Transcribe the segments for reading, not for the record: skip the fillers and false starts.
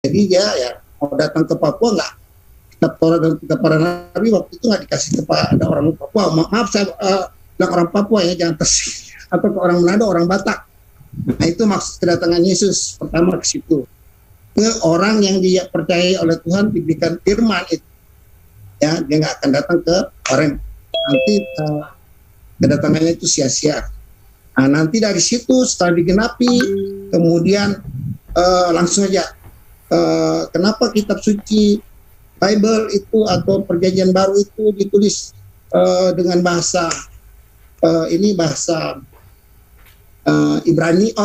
Jadi dia ya mau datang ke Papua nggak, kitab Torah dan kitab para nabi waktu itu nggak dikasih kepada orang Papua. Maaf saya bilang orang Papua ya, jangan tersinggung, atau ke orang Manado, orang Batak. Nah itu maksud kedatangan Yesus pertama ke situ. Ke orang yang dia percayai oleh Tuhan diberikan firman itu. Ya, dia nggak akan datang ke orang nanti kedatangannya itu sia-sia. Nah, nanti dari situ setelah digenapi, kemudian langsung aja kenapa kitab suci Bible itu atau perjanjian baru itu ditulis dengan bahasa bahasa Ibrani,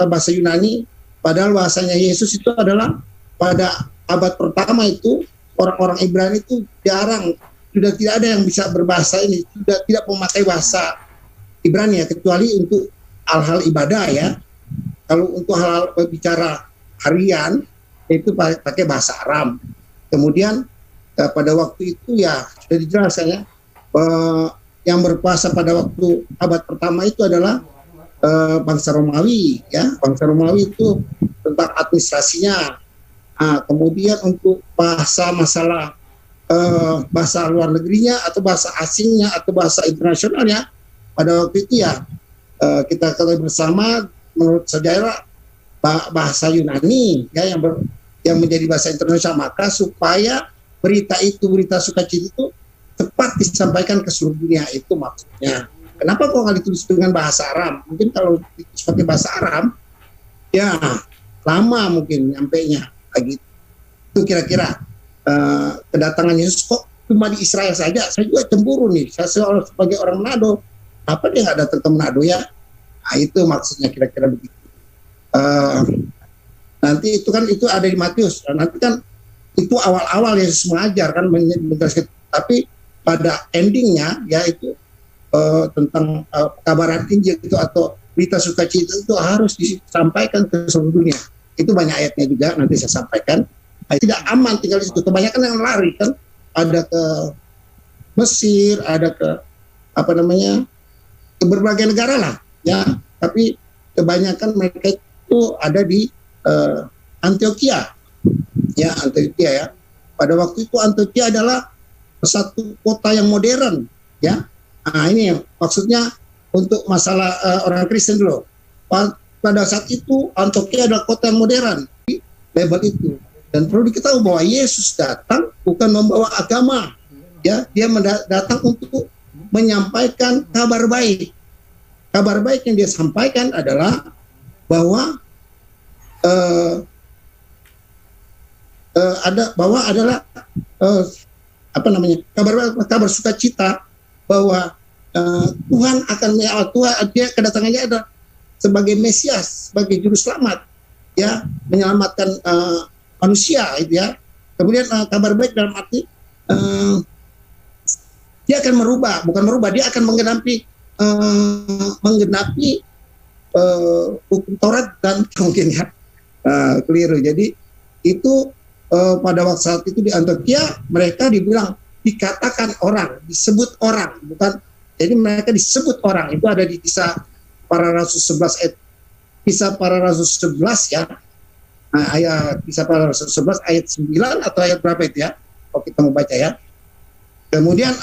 bahasa Yunani, padahal bahasanya Yesus itu adalah pada abad pertama itu orang-orang Ibrani itu jarang, sudah tidak ada yang bisa berbahasa ini, sudah tidak memakai bahasa Ibrani ya, kecuali untuk hal-hal ibadah ya. Kalau untuk hal-hal bicara harian itu pakai bahasa Aram. Kemudian pada waktu itu ya sudah dijelaskan ya, yang berkuasa pada waktu abad pertama itu adalah bangsa Romawi ya. Bangsa Romawi itu tentang administrasinya. Kemudian untuk bahasa masalah bahasa luar negerinya atau bahasa asingnya atau bahasa internasionalnya pada waktu itu ya kita ketahui bersama menurut sejarah bahasa Yunani ya yang menjadi bahasa internasional, maka supaya berita sukacita itu tepat disampaikan ke seluruh dunia, itu maksudnya. Kenapa kok nggak ditulis dengan bahasa Aram? Mungkin kalau ditulis pakai bahasa Aram ya lama mungkin nyampainya gitu. Itu kira-kira kedatangan Yesus kok cuma di Israel saja. Saya juga cemburu nih, saya sebagai orang Manado, apa dia nggak datang ke Manado ya? Nah, itu maksudnya kira-kira begitu. Nanti itu kan itu ada di Matius. Nanti kan itu awal-awal Yesus mengajar kan menjelaskan, tapi pada endingnya ya itu tentang kabaran Injil itu atau berita sukacita itu harus disampaikan ke seluruh dunia. Itu banyak ayatnya juga, nanti saya sampaikan. Tidak aman tinggal di situ. Kebanyakan yang lari kan, ada ke Mesir, ada ke ke berbagai negara lah ya. Tapi kebanyakan mereka itu ada di Antioquia ya, Antioquia ya. Pada waktu itu Antioquia adalah satu kota yang modern ya. Nah ini maksudnya untuk masalah orang Kristen dulu. Pada saat itu Antioquia adalah kota yang modern di label itu. Dan perlu diketahui bahwa Yesus datang bukan membawa agama ya, dia datang untuk menyampaikan kabar baik. Kabar baik yang dia sampaikan adalah bahwa kabar sukacita bahwa Tuhan akan dia kedatangannya adalah sebagai Mesias, sebagai juru selamat ya, menyelamatkan manusia itu ya. Kemudian kabar baik dalam arti dia akan dia akan menggenapi hukum Taurat dan mungkin ya keliru. Jadi itu pada waktu saat itu di Antioquia mereka dikatakan orang, disebut orang, bukan. Jadi mereka disebut orang. Itu ada di Kisah Para Rasul 11 ayat Kisah Para Rasul 11 ya. Ayat Kisah Para Rasul 11 ayat 9 atau ayat berapa itu ya? Kalau kita mau baca ya. Kemudian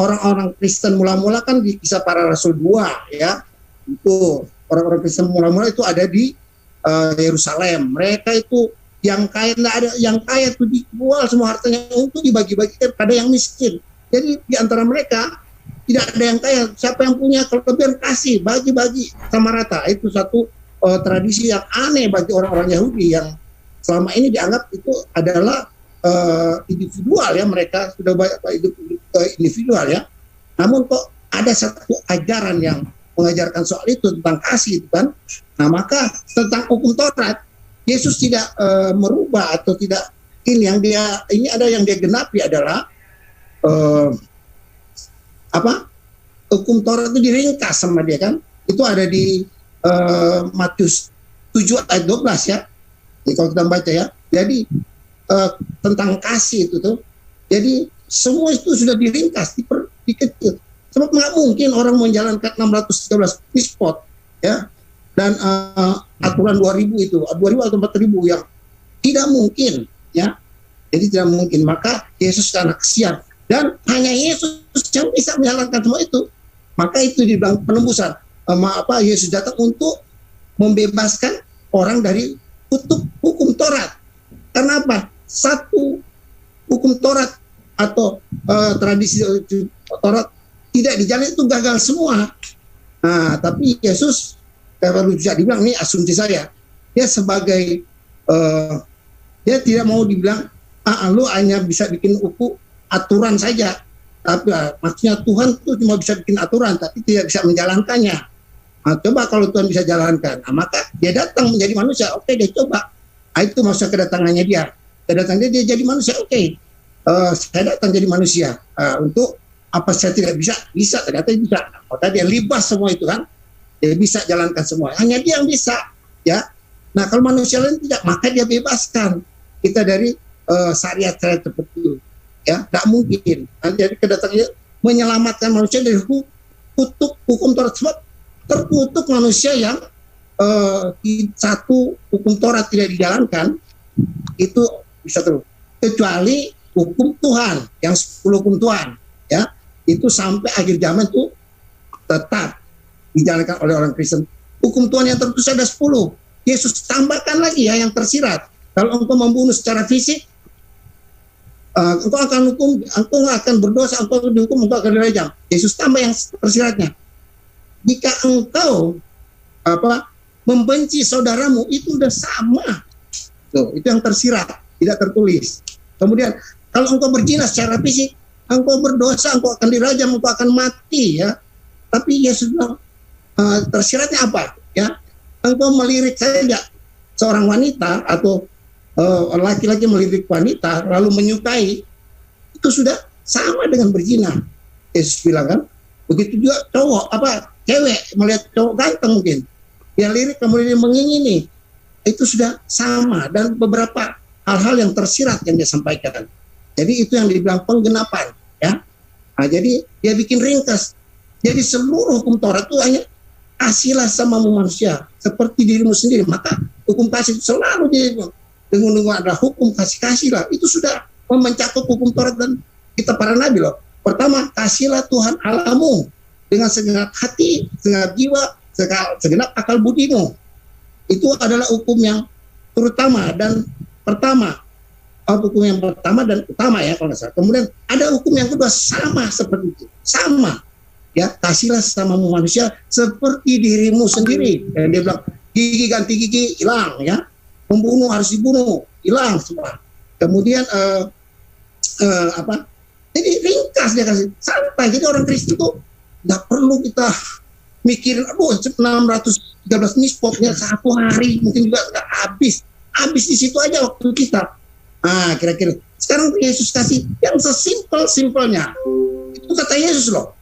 orang-orang Kristen mula-mula kan di Kisah Para Rasul 2 ya. Itu orang-orang Kristen mula-mula itu ada di Yerusalem. Mereka itu yang kaya, nggak ada yang kaya itu dijual semua hartanya untuk dibagi-bagikan pada yang miskin. Jadi di antara mereka tidak ada yang kaya. Siapa yang punya kelebihan kasih, bagi-bagi sama rata. Itu satu tradisi yang aneh bagi orang-orang Yahudi yang selama ini dianggap itu adalah individual ya, mereka sudah banyak hidup individual ya. Namun kok ada satu ajaran yang mengajarkan soal itu tentang kasih itu kan. Nah maka tentang hukum Taurat Yesus tidak merubah atau tidak ini ada yang dia genapi adalah hukum Taurat itu diringkas sama dia kan. Itu ada di Matius 7 ayat 12 ya. Jadi kalau kita baca ya. Jadi tentang kasih itu tuh. Jadi semua itu sudah diringkas, dikecil. Sebab nggak mungkin orang menjalankan 613 mispot ya. Dan aturan 2000 itu, 2000 atau 4000 yang Tidak mungkin, ya. Jadi tidak mungkin. Maka Yesus karena kesian dan hanya Yesus yang bisa menjalankan semua itu. Maka itu dibilang penembusan. Yesus datang untuk membebaskan orang dari kutuk hukum Taurat. Karena apa? Satu hukum Taurat atau tradisi Taurat tidak dijalani itu gagal semua. Nah, tapi Yesus kalau bisa dibilang, ini asumsi saya, dia sebagai dia tidak mau dibilang lu hanya bisa bikin aturan saja, tapi maksudnya Tuhan tuh cuma bisa bikin aturan tapi tidak bisa menjalankannya. Nah, coba kalau Tuhan bisa jalankan, maka dia datang menjadi manusia. Oke, dia coba. Itu maksud kedatangannya dia. Kedatangannya dia jadi manusia. Oke, saya datang jadi manusia untuk apa saya tidak bisa ternyata bisa. Maka dia libas semua itu kan, dia bisa jalankan semua. Hanya dia yang bisa, ya. Nah, kalau manusia lain tidak, maka dia bebaskan kita dari syariat-syariat seperti itu, ya. Tidak mungkin. Nah, jadi kedatangannya menyelamatkan manusia dari kutuk hukum Taurat, sebab terkutuk manusia yang satu hukum Taurat tidak dijalankan, itu bisa terus. Kecuali hukum Tuhan, yang 10 hukum Tuhan, ya, itu sampai akhir zaman itu tetap dijalankan oleh orang Kristen. Hukum Tuhan yang tertulis ada 10. Yesus tambahkan lagi ya yang tersirat. Kalau engkau membunuh secara fisik, engkau akan berdosa, engkau dihukum, engkau akan dirajam. Yesus tambah yang tersiratnya. Jika engkau membenci saudaramu, itu udah sama. Tuh, itu yang tersirat, tidak tertulis. Kemudian kalau engkau berzina secara fisik, engkau berdosa, engkau akan dirajam, engkau akan mati, ya. Tapi Yesus bilang tersiratnya apa? Ya, engkau melirik saja seorang wanita atau laki-laki melirik wanita lalu menyukai, itu sudah sama dengan berzina. Yesus bilang kan. Begitu juga cewek melihat cowok ganteng mungkin, dia lirik kemudian mengingini, itu sudah sama. Dan beberapa hal-hal yang tersirat yang dia sampaikan. Jadi itu yang dibilang penggenapan, ya. Nah, jadi dia bikin ringkas. Jadi seluruh hukum Taurat itu hanya kasihlah sama manusia seperti dirimu sendiri. Maka hukum kasih itu selalu dengan ada hukum kasih lah. Itu sudah mencakup hukum Taurat dan kita para nabi loh. Pertama, kasihlah Tuhan Allahmu dengan segenap hati, segenap jiwa, segenap akal budimu. Itu adalah hukum yang terutama dan pertama. Hukum yang pertama dan utama, ya, kalau nggak salah. Kemudian ada hukum yang kedua sama seperti itu, sama, ya, kasihlah sama manusia seperti dirimu sendiri. Dan dia bilang gigi ganti gigi hilang, ya, membunuh harus dibunuh, hilang semua. Kemudian jadi ringkas dia kasih, santai. Jadi orang Kristen itu nggak perlu kita mikirin, 613 ini spotnya 1 hari mungkin juga nggak habis di situ aja waktu kita. Nah, kira-kira sekarang Yesus kasih yang sesimpel-simpelnya. Itu kata Yesus loh.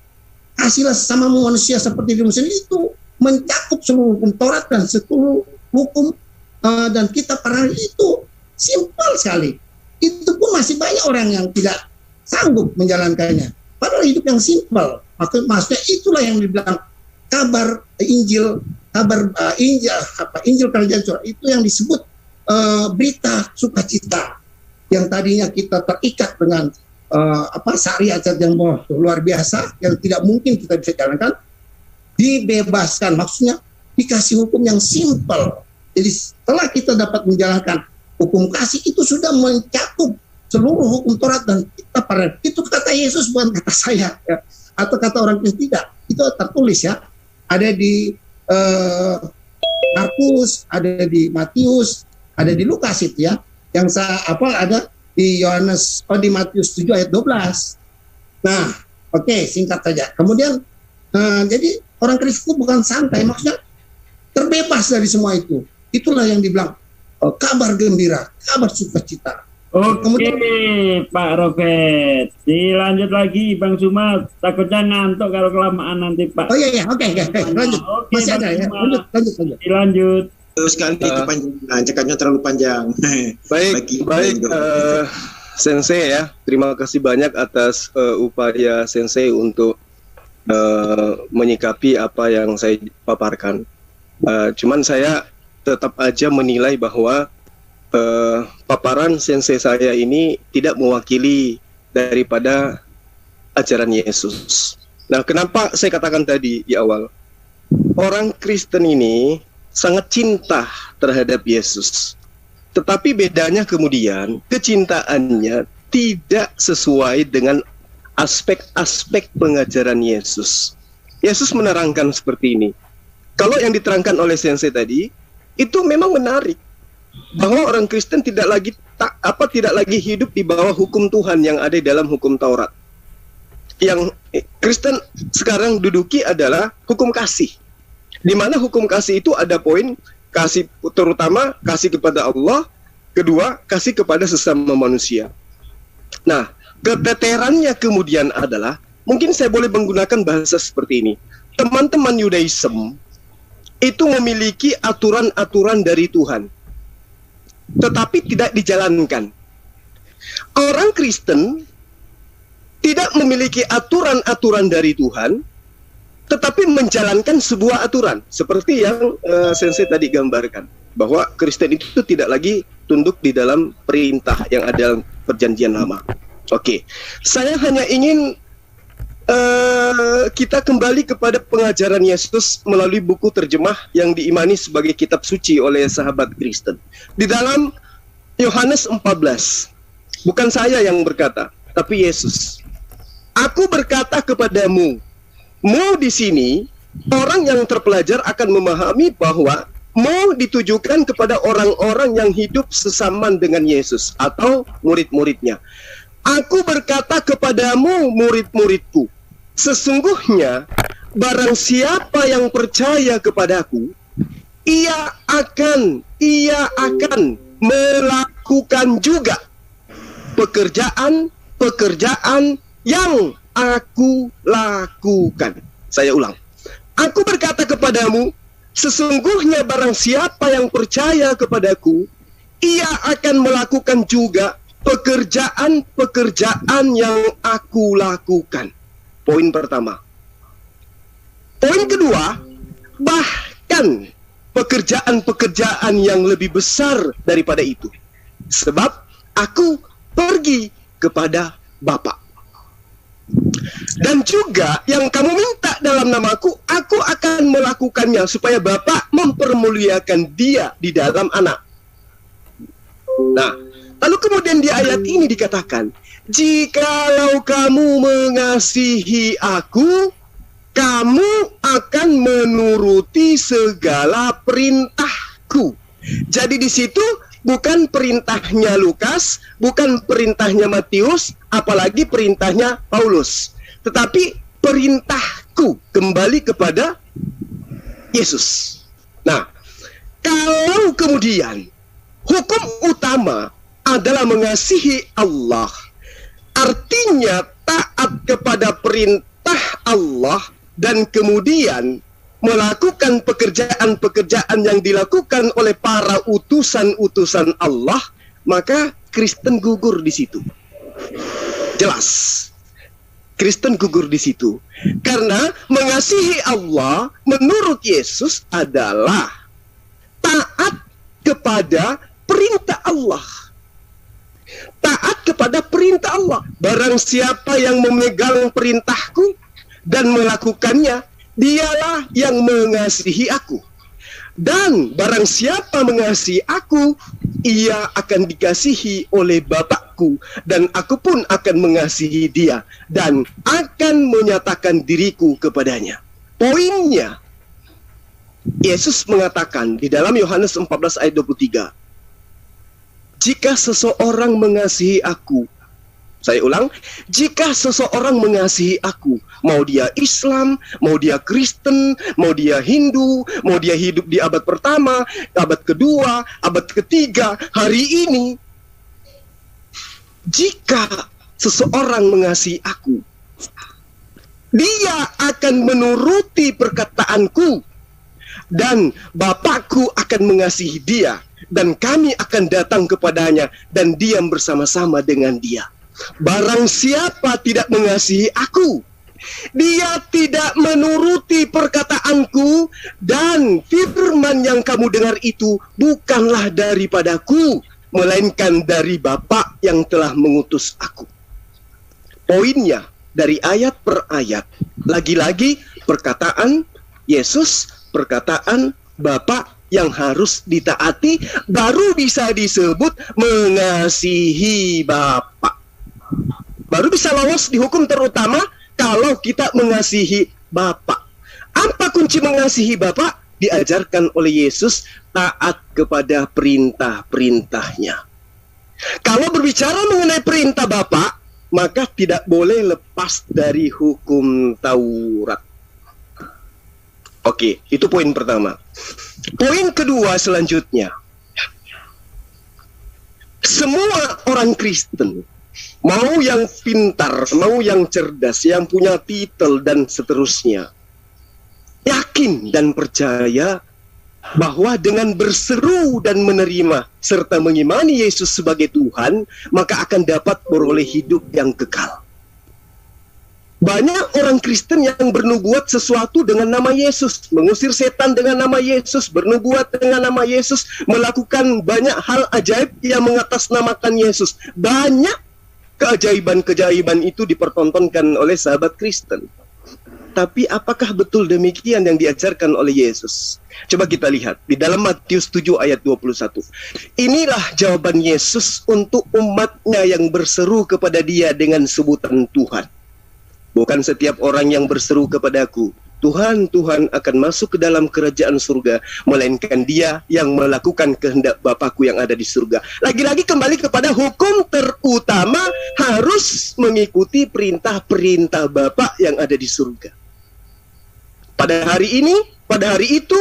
Kasihlah sesama manusia seperti dirimu sendiri, itu mencakup seluruh hukum Taurat dan seluruh hukum dan kita para itu simpel sekali. Itu pun masih banyak orang yang tidak sanggup menjalankannya. Padahal hidup yang simpel. Maksudnya itulah yang dibilang kabar Injil kerajaan surga. Itu yang disebut berita sukacita. Yang tadinya kita terikat dengan syariat yang luar biasa, yang tidak mungkin kita bisa jalankan, dibebaskan. Maksudnya dikasih hukum yang simpel. Jadi setelah kita dapat menjalankan hukum kasih, itu sudah mencakup seluruh hukum Taurat dan kita para. Itu kata Yesus, bukan kata saya, ya, atau kata orang Kristen, tidak. Itu tertulis, ya. Ada di Markus, ada di Matius, ada di Lukas itu, ya. Yang ada di di Matius 7 ayat 12. Nah, oke, singkat saja. Kemudian jadi orang Kristen bukan santai, maksudnya terbebas dari semua itu. Itulah yang dibilang kabar gembira, kabar sukacita. Oke, kemudian, Pak Robert, dilanjut lagi Bang Sumat, takutnya ngantuk kalau kelamaan nanti Pak. Oh iya, oke, lanjut. Oke, Masih ada, ya, lanjut. Dilanjut. Sekali kepanjangan, cekatnya terlalu panjang. Baik, Sensei, ya. Terima kasih banyak atas upaya Sensei untuk menyikapi apa yang saya paparkan. Cuman saya tetap aja menilai bahwa paparan sensei saya ini tidak mewakili daripada ajaran Yesus. Nah, kenapa saya katakan tadi di awal, orang Kristen ini sangat cinta terhadap Yesus. Tetapi bedanya kemudian, kecintaannya tidak sesuai dengan aspek-aspek pengajaran Yesus. Yesus menerangkan seperti ini. Kalau yang diterangkan oleh sensei tadi, itu memang menarik. Bahwa orang Kristen tidak lagi hidup di bawah hukum Tuhan yang ada di dalam hukum Taurat. Yang Kristen sekarang duduki adalah hukum kasih. Di mana hukum kasih itu ada poin kasih, terutama kasih kepada Allah, kedua kasih kepada sesama manusia. Nah, keteterannya kemudian adalah, mungkin saya boleh menggunakan bahasa seperti ini. Teman-teman Yudaism itu memiliki aturan-aturan dari Tuhan, tetapi tidak dijalankan. Orang Kristen tidak memiliki aturan-aturan dari Tuhan, tetapi menjalankan sebuah aturan. Seperti yang sensei tadi gambarkan, bahwa Kristen itu tidak lagi tunduk di dalam perintah yang ada dalam perjanjian lama. Oke, saya hanya ingin kita kembali kepada pengajaran Yesus melalui buku terjemah yang diimani sebagai kitab suci oleh sahabat Kristen. Di dalam Yohanes 14, bukan saya yang berkata, tapi Yesus. Aku berkata kepadamu, mu di sini, orang yang terpelajar akan memahami bahwa mu ditujukan kepada orang-orang yang hidup sesaman dengan Yesus atau murid-muridnya. Aku berkata kepadamu, murid-muridku, sesungguhnya barang siapa yang percaya kepadaku, ia akan melakukan juga pekerjaan yang aku lakukan. Saya ulang. Aku berkata kepadamu, sesungguhnya barang siapa yang percaya kepadaku, ia akan melakukan juga pekerjaan-pekerjaan yang aku lakukan. Poin pertama. Poin kedua, bahkan pekerjaan-pekerjaan yang lebih besar daripada itu. Sebab aku pergi kepada Bapa. Dan juga yang kamu minta dalam namaku, aku akan melakukannya supaya Bapa mempermuliakan dia di dalam anak. Nah, lalu kemudian di ayat ini dikatakan, jikalau kamu mengasihi aku, kamu akan menuruti segala perintahku. Jadi di situ bukan perintahnya Lukas, bukan perintahnya Matius, apalagi perintahnya Paulus, tetapi perintahku kembali kepada Yesus. Nah, kalau kemudian hukum utama adalah mengasihi Allah, artinya taat kepada perintah Allah dan kemudian melakukan pekerjaan-pekerjaan yang dilakukan oleh para utusan-utusan Allah, maka Kristen gugur di situ. Jelas. Kristen gugur di situ. Karena mengasihi Allah menurut Yesus adalah taat kepada perintah Allah. Taat kepada perintah Allah. Barang siapa yang memegang perintahku dan melakukannya, dialah yang mengasihi aku. Dan barang siapa mengasihi aku, ia akan dikasihi oleh Bapakku, dan aku pun akan mengasihi dia dan akan menyatakan diriku kepadanya. Poinnya, Yesus mengatakan di dalam Yohanes 14 ayat 23, jika seseorang mengasihi aku, saya ulang, jika seseorang mengasihi aku, mau dia Islam, mau dia Kristen, mau dia Hindu, mau dia hidup di abad pertama, abad kedua, abad ketiga, hari ini, jika seseorang mengasihi aku, dia akan menuruti perkataanku, dan Bapakku akan mengasihi dia, dan kami akan datang kepadanya, dan diam bersama-sama dengan dia. Barang siapa tidak mengasihi aku, dia tidak menuruti perkataanku, dan firman yang kamu dengar itu bukanlah daripadaku, melainkan dari Bapa yang telah mengutus aku. Poinnya dari ayat per ayat, lagi-lagi perkataan Yesus, perkataan Bapa yang harus ditaati, baru bisa disebut mengasihi Bapa. Baru bisa lolos di hukum terutama kalau kita mengasihi Bapa. Apa kunci mengasihi Bapa? Diajarkan oleh Yesus, taat kepada perintah-perintahnya. Kalau berbicara mengenai perintah Bapa, maka tidak boleh lepas dari hukum Taurat. Oke, itu poin pertama. Poin kedua selanjutnya, semua orang Kristen, mau yang pintar, mau yang cerdas, yang punya titel dan seterusnya, yakin dan percaya bahwa dengan berseru dan menerima serta mengimani Yesus sebagai Tuhan, maka akan dapat beroleh hidup yang kekal. Banyak orang Kristen yang bernubuat sesuatu dengan nama Yesus, mengusir setan dengan nama Yesus, bernubuat dengan nama Yesus, melakukan banyak hal ajaib yang mengatasnamakan Yesus. Banyak keajaiban-keajaiban itu dipertontonkan oleh sahabat Kristen. Tapi apakah betul demikian yang diajarkan oleh Yesus? Coba kita lihat di dalam Matius 7 ayat 21. Inilah jawaban Yesus untuk umatnya yang berseru kepada Dia dengan sebutan Tuhan. Bukan setiap orang yang berseru kepadaku, Tuhan, Tuhan, akan masuk ke dalam kerajaan surga, melainkan dia yang melakukan kehendak Bapakku yang ada di surga. Lagi-lagi kembali kepada hukum terutama, harus mengikuti perintah-perintah Bapa yang ada di surga. Pada hari ini, pada hari itu,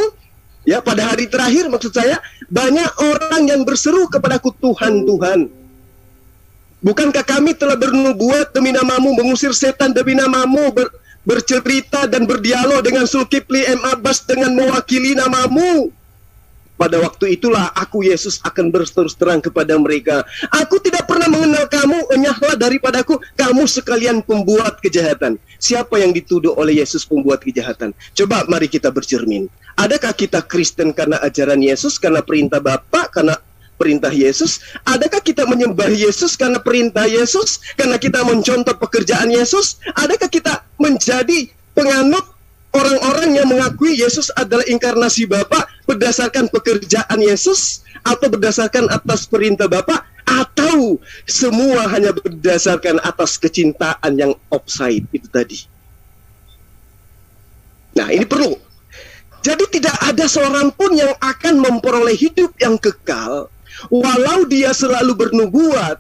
ya, pada hari terakhir maksud saya, banyak orang yang berseru kepadaku, Tuhan, Tuhan. Bukankah kami telah bernubuat demi namamu, mengusir setan demi namamu, bercerita dan berdialog dengan Zulkifli M. Abbas dengan mewakili namamu? Pada waktu itulah aku, Yesus, akan berterus terang kepada mereka, aku tidak pernah mengenal kamu, enyahlah daripadaku, kamu sekalian pembuat kejahatan. Siapa yang dituduh oleh Yesus pembuat kejahatan? Coba mari kita bercermin. Adakah kita Kristen karena ajaran Yesus, karena perintah Bapa, karena perintah Yesus? Adakah kita menyembah Yesus karena perintah Yesus, karena kita mencontoh pekerjaan Yesus? Adakah kita menjadi penganut orang-orang yang mengakui Yesus adalah inkarnasi Bapa berdasarkan pekerjaan Yesus, atau berdasarkan atas perintah Bapa, atau semua hanya berdasarkan atas kecintaan yang offside itu tadi? Nah, ini perlu. Jadi tidak ada seorang pun yang akan memperoleh hidup yang kekal walau dia selalu bernubuat,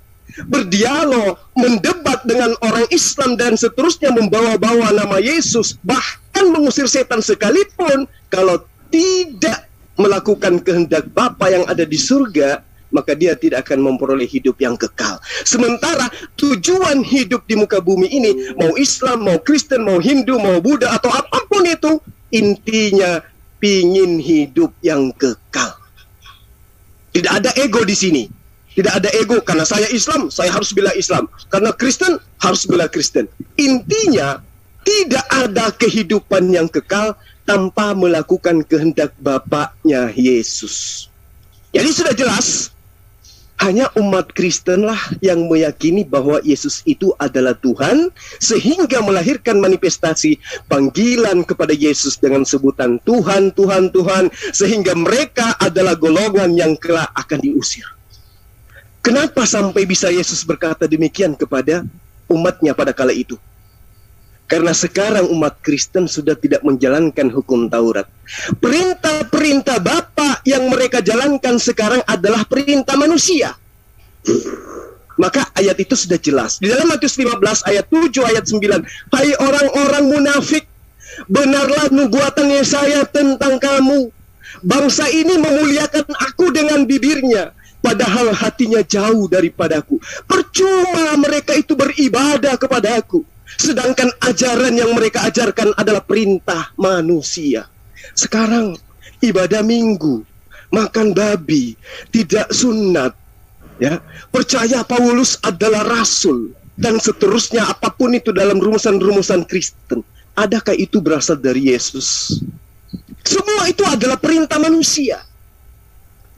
berdialog, mendebat dengan orang Islam dan seterusnya, membawa-bawa nama Yesus, bahkan mengusir setan sekalipun, kalau tidak melakukan kehendak Bapa yang ada di surga, maka dia tidak akan memperoleh hidup yang kekal. Sementara tujuan hidup di muka bumi ini, mau Islam, mau Kristen, mau Hindu, mau Buddha, atau apapun itu, intinya pingin hidup yang kekal. Tidak ada ego di sini. Tidak ada ego, karena saya Islam, saya harus bela Islam. Karena Kristen, harus bela Kristen. Intinya, tidak ada kehidupan yang kekal tanpa melakukan kehendak Bapaknya Yesus. Jadi sudah jelas, hanya umat Kristenlah yang meyakini bahwa Yesus itu adalah Tuhan, sehingga melahirkan manifestasi panggilan kepada Yesus dengan sebutan Tuhan, Tuhan, Tuhan, sehingga mereka adalah golongan yang kelak akan diusir. Kenapa sampai bisa Yesus berkata demikian kepada umatnya pada kala itu? Karena sekarang umat Kristen sudah tidak menjalankan hukum Taurat. Perintah-perintah Bapa yang mereka jalankan sekarang adalah perintah manusia. Maka ayat itu sudah jelas. Di dalam Matius 15 ayat 7 ayat 9. Hai orang-orang munafik, benarlah nubuatan Yesaya tentang kamu. Bangsa ini memuliakan aku dengan bibirnya, padahal hatinya jauh daripadaku. Percuma mereka itu beribadah kepada aku, sedangkan ajaran yang mereka ajarkan adalah perintah manusia. Sekarang ibadah minggu, makan babi, tidak sunat, ya, percaya Paulus adalah rasul, dan seterusnya, apapun itu dalam rumusan-rumusan Kristen. Adakah itu berasal dari Yesus? Semua itu adalah perintah manusia.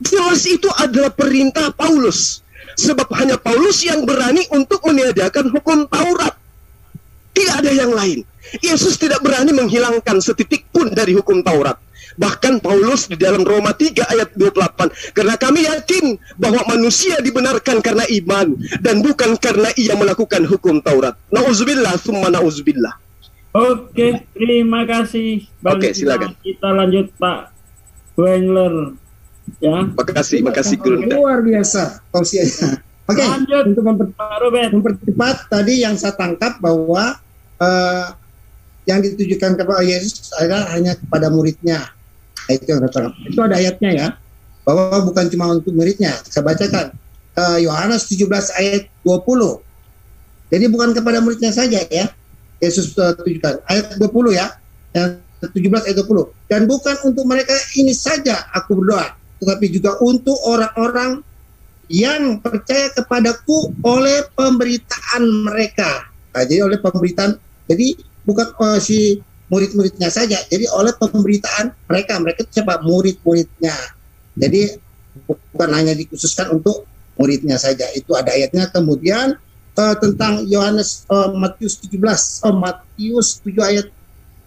jelas itu adalah perintah Paulus. Sebab hanya Paulus yang berani untuk meniadakan hukum Taurat. Tidak ada yang lain. Yesus tidak berani menghilangkan setitik pun dari hukum Taurat. Bahkan Paulus di dalam Roma 3 ayat 28, karena kami yakin bahwa manusia dibenarkan karena iman dan bukan karena ia melakukan hukum Taurat. Nauzubillah, summa nauzubillah. Oke, terima kasih Bang. Oke, silakan. Kita lanjut Pak Wengler. Ya. Makasih Guru. Luar biasa tausiahnya. Oke, Lanjut. untuk mempercepat tadi yang saya tangkap bahwa yang ditujukan kepada Yesus adalah hanya kepada muridnya. Nah, itu yang saya tangkap. Itu ada ayatnya ya, bahwa bukan cuma untuk muridnya. Saya bacakan Yohanes 17 ayat 20. Jadi bukan kepada muridnya saja ya, Yesus tujukan. Ayat 20 ya, yang 17 ayat 20. Dan bukan untuk mereka ini saja aku berdoa, tetapi juga untuk orang-orang yang percaya kepadaku oleh pemberitaan mereka. Nah, jadi oleh pemberitaan, jadi bukan si murid-muridnya saja, jadi oleh pemberitaan mereka. Mereka itu siapa? Murid-muridnya. Jadi bukan hanya dikhususkan untuk muridnya saja. Itu ada ayatnya. Kemudian tentang Matius 7 ayat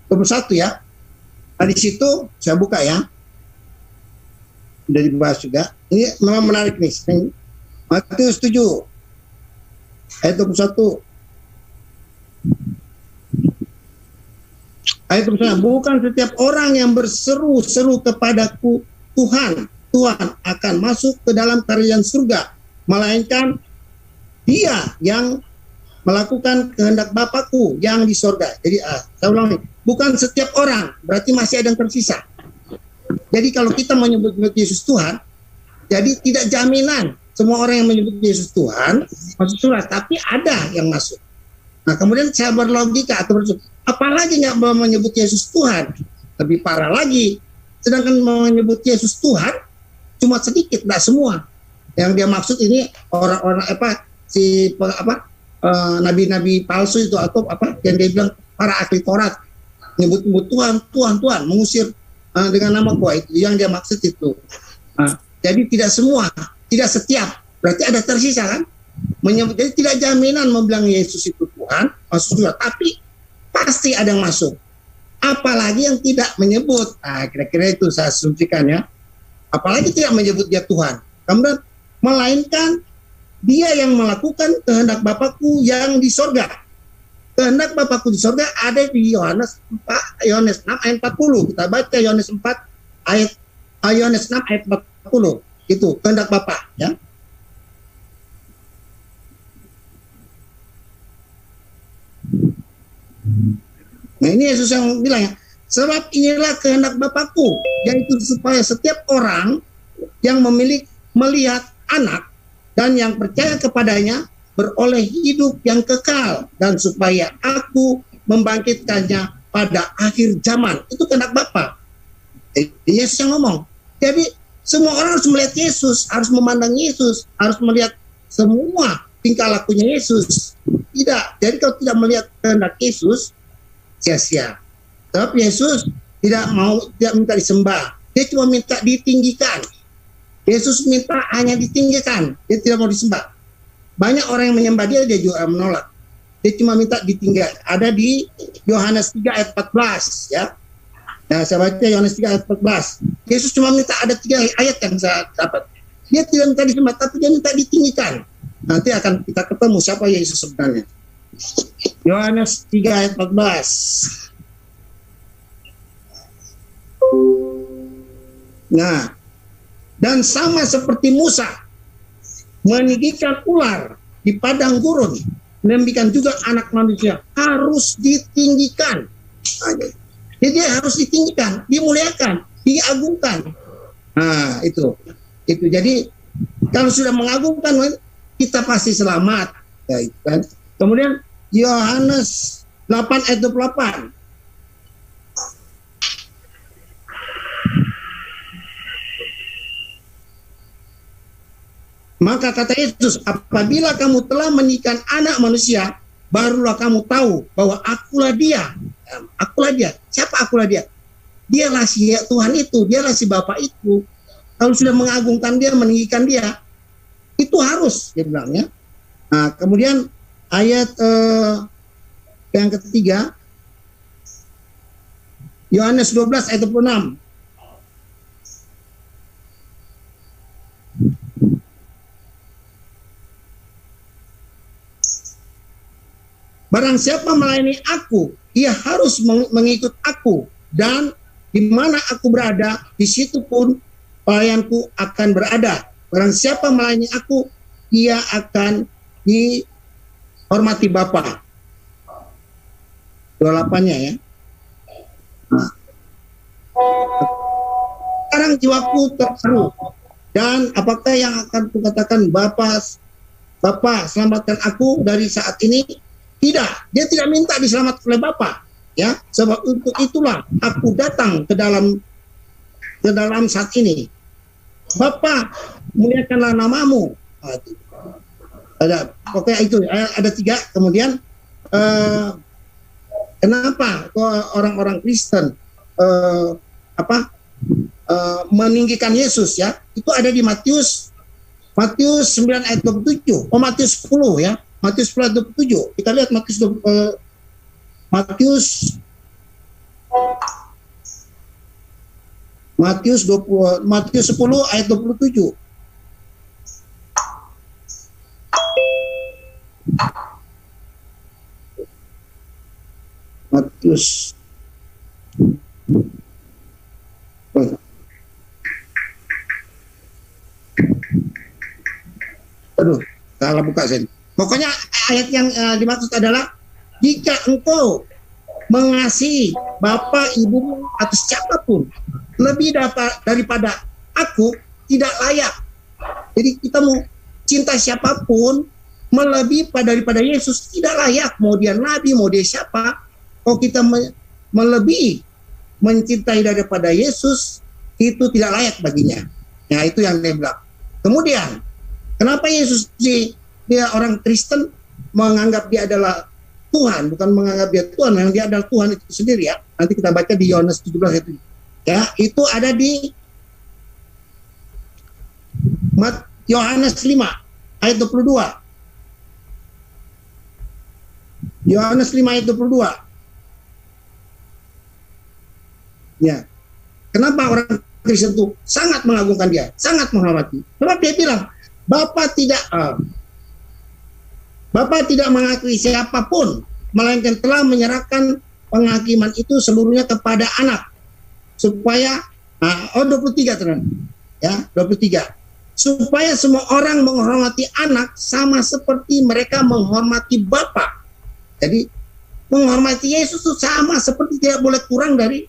21 ya. Nah, di situ saya buka ya. Sudah dibahas juga. Ini memang menarik nih. Matius 7 ayat 21. Ayat 21. Bukan setiap orang yang berseru-seru kepadaku, Tuhan, Tuhan akan masuk ke dalam kerajaan surga, melainkan dia yang melakukan kehendak Bapakku yang di sorga. Jadi saya ulang nih, bukan setiap orang, berarti masih ada yang tersisa. Jadi kalau kita menyebut Yesus Tuhan, jadi tidak jaminan semua orang yang menyebut Yesus Tuhan masuk surga, tapi ada yang masuk. Nah kemudian saya berlogika atau berpikir, apalagi nggak mau menyebut Yesus Tuhan, lebih parah lagi. Sedangkan menyebut Yesus Tuhan cuma sedikit, nggak semua. Yang dia maksud ini orang-orang nabi-nabi palsu itu atau apa yang dia bilang para ahli Taurat nyebut Tuhan, Tuhan, mengusir dengan nama gua, itu yang dia maksud itu. Jadi tidak semua, tidak setiap, berarti ada tersisa kan? Jadi tidak jaminan membilang Yesus itu Tuhan masuk surga, tapi pasti ada yang masuk. Apalagi yang tidak menyebut, kira-kira itu saya asumsikan ya. Apalagi tidak menyebut dia Tuhan, kemudian melainkan dia yang melakukan kehendak Bapakku yang di sorga. Kehendak Bapakku di sorga ada di Yohanes 6 ayat 40. Kita baca Yohanes 6 ayat 40. Itu kehendak Bapa ya. Nah ini Yesus yang bilang ya, sebab inilah kehendak Bapakku, yaitu supaya setiap orang yang melihat anak dan yang percaya kepadanya beroleh hidup yang kekal, dan supaya aku membangkitkannya pada akhir zaman. Itu kehendak Bapa. Yesus yang ngomong. Jadi semua orang harus melihat Yesus, harus memandang Yesus, harus melihat semua tingkah lakunya Yesus. Tidak. Jadi kalau tidak melihat kehendak Yesus, sia-sia. Sebab Yesus tidak minta disembah. Dia cuma minta ditinggikan. Yesus minta hanya ditinggikan. Dia tidak mau disembah. Banyak orang yang menyembah dia juga menolak. Dia cuma minta ditinggikan. Ada di Yohanes 3 ayat 14 ya. Nah, saya baca Yohanes 3 ayat 14. Yesus cuma minta, ada 3 ayat yang saya dapat. Dia tidak minta disembah, tapi dia minta ditinggikan. Nanti akan kita ketemu siapa Yesus sebenarnya. Yohanes 3 ayat 14. Nah, dan sama seperti Musa meninggikan ular di padang gurun, demikian juga anak manusia harus ditinggikan. Jadi dia harus ditinggikan, dimuliakan, diagungkan. Nah, itu. Jadi kalau sudah mengagungkan, kita pasti selamat. Ya, itu kan. Kemudian Yohanes 8 ayat 28. Maka kata Yesus, apabila kamu telah menikahkan anak manusia, barulah kamu tahu bahwa akulah dia. Akulah dia. Siapa akulah dia? Dialah si Tuhan itu, dialah si Bapa itu. kalau sudah mengagungkan dia, meninggikan dia, itu harus dia bilang ya. Nah, kemudian ayat yang ketiga, Yohanes 12 ayat 26. Barang siapa melayani aku, ia harus mengikut aku, dan di mana aku berada, di situ pun pelayanku akan berada. Barang siapa melayani aku, ia akan dihormati Bapa. 28-nya ya. Nah. Sekarang jiwaku terharu, dan apakah yang akan kukatakan, Bapa, selamatkan aku dari saat ini? Tidak, dia tidak minta diselamatkan oleh Bapa, ya. Sebab untuk itulah aku datang ke dalam saat ini. Bapa, muliakanlah namamu. Pokoknya itu ada 3. Kemudian kenapa orang-orang Kristen meninggikan Yesus ya? Itu ada di Matius 9 ayat 27. Matius 10 ya. Matius 10 ayat 27. Kita lihat Matius 10 ayat 27. Matius salah buka saya. Pokoknya ayat yang dimaksud adalah, jika engkau mengasihi bapak, ibumu, atau siapapun lebih daripada aku, tidak layak. Jadi kita mau cinta siapapun melebihi daripada Yesus, tidak layak. Mau dia nabi, mau dia siapa, kalau kita melebihi mencintai daripada Yesus, itu tidak layak baginya. Nah, itu yang dia bilang. Kemudian, kenapa Yesus dia orang Kristen menganggap dia adalah Tuhan, bukan menganggap dia Tuhan, yang dia adalah Tuhan itu sendiri ya. Nanti kita baca di Yohanes 17 itu. Ya, itu ada di Yohanes 5 ayat 22. Yohanes 5 ayat 22. Ya. Kenapa orang Kristen itu sangat mengagungkan dia, sangat menghormati? Sebab dia bilang, Bapa tidak mengakui siapapun, melainkan telah menyerahkan penghakiman itu seluruhnya kepada anak, supaya 23 teman, ya 23, supaya semua orang menghormati anak sama seperti mereka menghormati Bapa. Jadi menghormati Yesus itu sama seperti tidak boleh kurang dari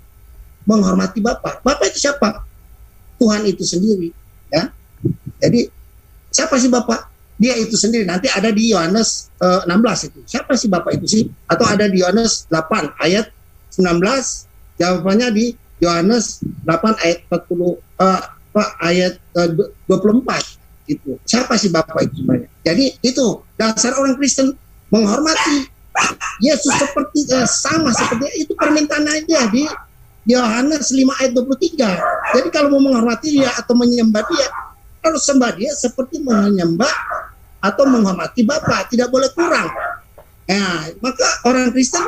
menghormati Bapa. Bapa itu siapa? Tuhan itu sendiri, ya. Jadi siapa sih Bapa? Dia itu sendiri. Nanti ada di Yohanes 16 itu. Siapa sih Bapak itu sih? Atau ada di Yohanes 8 ayat 19. Jawabannya di Yohanes 8 ayat 40 ayat 24 itu. Siapa sih Bapak itu sebenarnya? Jadi itu dasar orang Kristen menghormati Yesus seperti sama seperti itu permintaan aja di Yohanes 5 ayat 23. Jadi kalau mau menghormati dia atau menyembah dia, harus sembah dia seperti menyembah atau menghormati Bapa, tidak boleh kurang. Nah, maka orang Kristen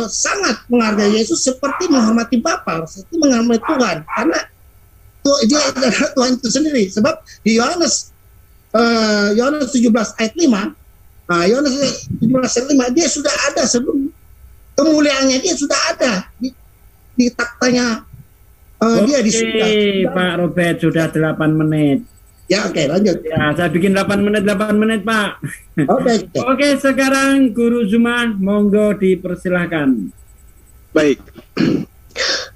sangat menghargai Yesus seperti menghormati Bapa, seperti menghormati Tuhan, karena dia adalah Tuhan itu sendiri. Sebab di Yohanes 17 ayat 5, Yohanes 17 ayat 5, dia sudah ada sebelum kemuliaannya, dia sudah ada di taktanya. Dia di surga. Pak Robert, sudah 8 menit. Ya, oke, lanjut. Ya, saya bikin 8 menit, Pak. Oke. Oke, sekarang Guru Zuma, monggo dipersilahkan. Baik.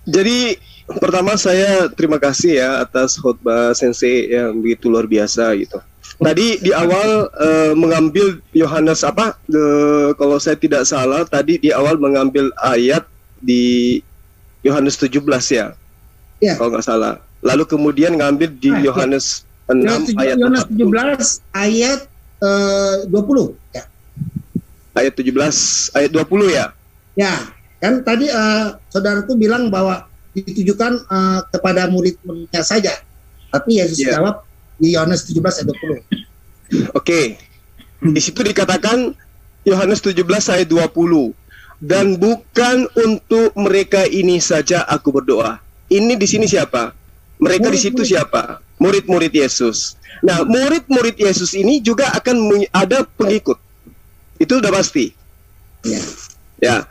Jadi pertama saya terima kasih ya atas khotbah Sensei yang begitu luar biasa gitu. Tadi di awal mengambil Yohanes kalau saya tidak salah tadi di awal mengambil ayat di Yohanes 17 ya. Ya. Kalau nggak salah. Lalu kemudian ngambil di Yohanes 6 ayat Yohanes 17 ayat 20 ya. Ayat 17 ayat 20 ya. Ya, kan tadi saudaraku bilang bahwa ditujukan kepada murid-muridnya saja. Tapi Yesus jawab di Yohanes 17 ayat 20. Oke. Di situ dikatakan Yohanes 17 ayat 20. Dan bukan untuk mereka ini saja aku berdoa. Ini di sini siapa? Mereka di situ siapa? Murid-murid Yesus. Nah, murid-murid Yesus ini juga akan ada pengikut. Itu udah pasti. Ya.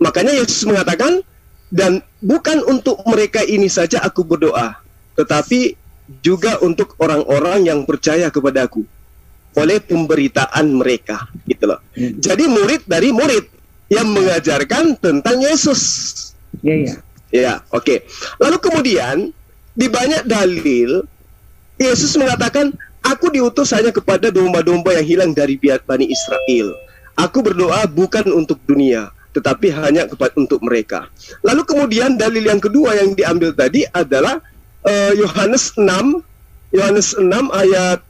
Makanya Yesus mengatakan, dan bukan untuk mereka ini saja aku berdoa, tetapi juga untuk orang-orang yang percaya kepadaku oleh pemberitaan mereka, gitu loh. Jadi murid dari murid yang mengajarkan tentang Yesus. Ya, oke. Lalu kemudian di banyak dalil Yesus mengatakan, aku diutus hanya kepada domba-domba yang hilang dari Bani Israel. Aku berdoa bukan untuk dunia, tetapi hanya untuk mereka. Lalu kemudian dalil yang kedua yang diambil tadi adalah Yohanes 6 ayat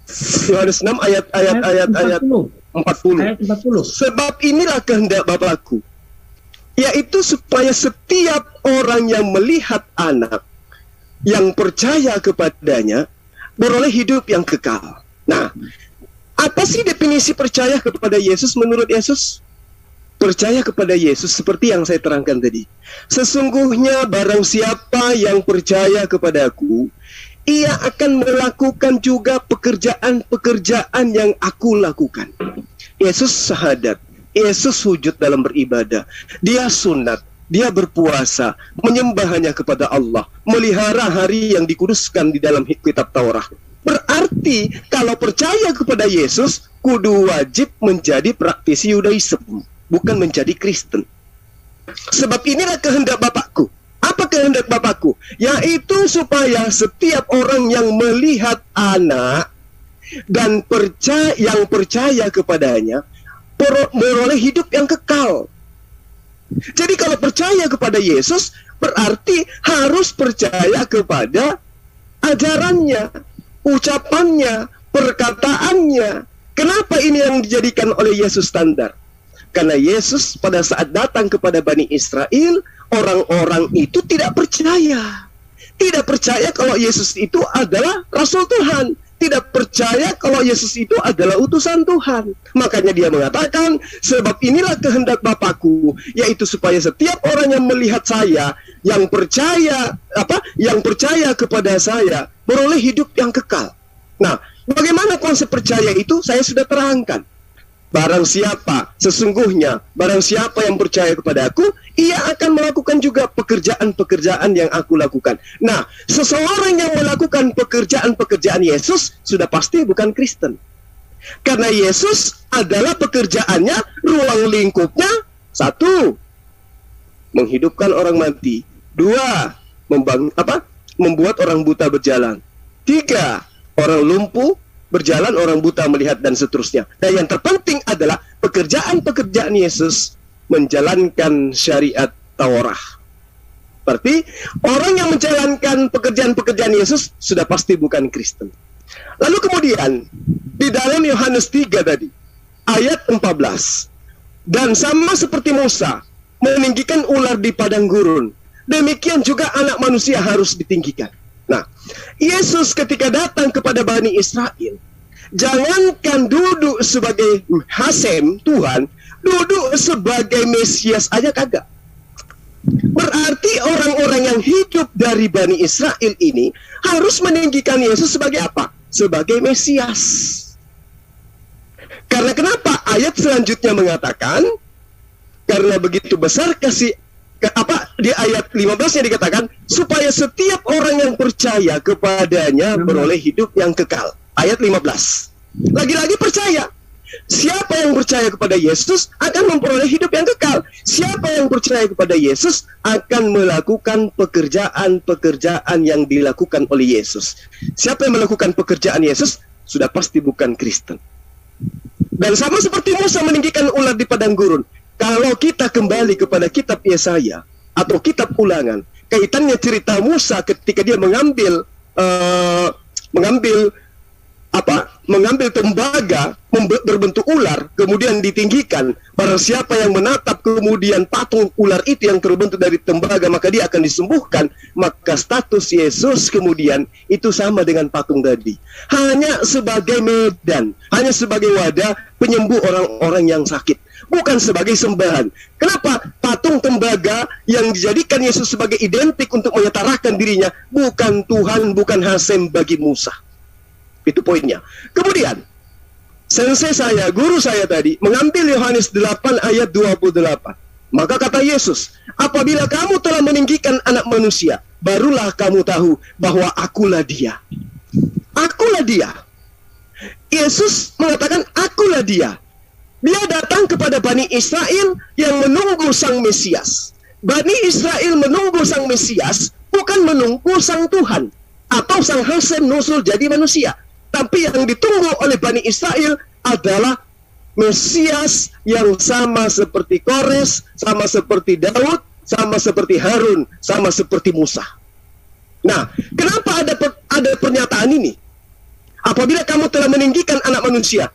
40. Sebab inilah kehendak Bapakku, yaitu supaya setiap orang yang melihat anak, yang percaya kepadanya, beroleh hidup yang kekal. Nah, apa sih definisi percaya kepada Yesus menurut Yesus? Percaya kepada Yesus seperti yang saya terangkan tadi. Sesungguhnya barang siapa yang percaya kepadaku, ia akan melakukan juga pekerjaan-pekerjaan yang aku lakukan. Yesus syahadat, Yesus sujud dalam beribadah, dia sunat, dia berpuasa, menyembah hanya kepada Allah, melihara hari yang dikuduskan di dalam kitab Taurat. Berarti kalau percaya kepada Yesus, kudu wajib menjadi praktisi Yudaisme, bukan menjadi Kristen. Sebab inilah kehendak Bapakku. Apa kehendak Bapakku? Yaitu supaya setiap orang yang melihat anak dan yang percaya kepadanya beroleh hidup yang kekal. Jadi kalau percaya kepada Yesus berarti harus percaya kepada ajarannya, ucapannya, perkataannya. Kenapa ini yang dijadikan oleh Yesus standar? Karena Yesus pada saat datang kepada Bani Israel, orang-orang itu tidak percaya. Tidak percaya kalau Yesus itu adalah Rasul Tuhan. Tidak percaya kalau Yesus itu adalah utusan Tuhan. Makanya dia mengatakan, sebab inilah kehendak Bapakku, yaitu supaya setiap orang yang melihat saya, yang percaya kepada saya, beroleh hidup yang kekal. Nah, bagaimana konsep percaya itu? Saya sudah terangkan. Barang siapa yang percaya kepada aku, ia akan melakukan juga pekerjaan-pekerjaan yang aku lakukan. Nah, seseorang yang melakukan pekerjaan-pekerjaan Yesus sudah pasti bukan Kristen. Karena Yesus adalah pekerjaannya, ruang lingkupnya, 1, menghidupkan orang mati. 2, membuat orang buta berjalan. 3, orang lumpuh berjalan, orang buta melihat, dan seterusnya. Dan yang terpenting adalah pekerjaan-pekerjaan Yesus menjalankan syariat Taurat. Berarti orang yang menjalankan pekerjaan-pekerjaan Yesus sudah pasti bukan Kristen. Lalu kemudian di dalam Yohanes 3 tadi ayat 14, dan sama seperti Musa meninggikan ular di padang gurun, demikian juga anak manusia harus ditinggikan. Nah, Yesus ketika datang kepada Bani Israel, jangankan duduk sebagai Hasem Tuhan, duduk sebagai Mesias aja kagak. Berarti orang-orang yang hidup dari Bani Israel ini harus meninggikan Yesus sebagai apa? Sebagai Mesias. Karena kenapa? Ayat selanjutnya mengatakan, karena begitu besar kasih, di ayat 15-nya dikatakan, supaya setiap orang yang percaya kepadanya beroleh hidup yang kekal. Ayat 15. Lagi-lagi percaya. Siapa yang percaya kepada Yesus akan memperoleh hidup yang kekal. Siapa yang percaya kepada Yesus akan melakukan pekerjaan-pekerjaan yang dilakukan oleh Yesus. Siapa yang melakukan pekerjaan Yesus sudah pasti bukan Kristen. Dan sama seperti Musa meninggikan ular di padang gurun. Kalau kita kembali kepada kitab Yesaya atau kitab Ulangan, kaitannya cerita Musa ketika dia mengambil mengambil tembaga berbentuk ular, kemudian ditinggikan. Barang siapa yang menatap kemudian patung ular itu yang terbentuk dari tembaga, maka dia akan disembuhkan. Maka status Yesus kemudian itu sama dengan patung tadi, hanya sebagai medan, hanya sebagai wadah penyembuh orang-orang yang sakit, bukan sebagai sembahan. Kenapa? Patung tembaga yang dijadikan Yesus sebagai identik untuk menyetarakan dirinya, bukan Tuhan, bukan Hasem bagi Musa. Itu poinnya. Kemudian sensei saya, guru saya tadi mengambil Yohanes 8 ayat 28. Maka kata Yesus, apabila kamu telah meninggikan anak manusia, barulah kamu tahu bahwa akulah dia. Akulah dia. Yesus mengatakan akulah dia. Dia datang kepada Bani Israel yang menunggu sang Mesias. Bani Israel menunggu sang Mesias, bukan menunggu sang Tuhan atau sang Hasem nusul jadi manusia. Tapi yang ditunggu oleh Bani Israel adalah Mesias yang sama seperti Kores, sama seperti Daud, sama seperti Harun, sama seperti Musa. Nah, kenapa ada pernyataan ini? Apabila kamu telah meninggikan anak manusia,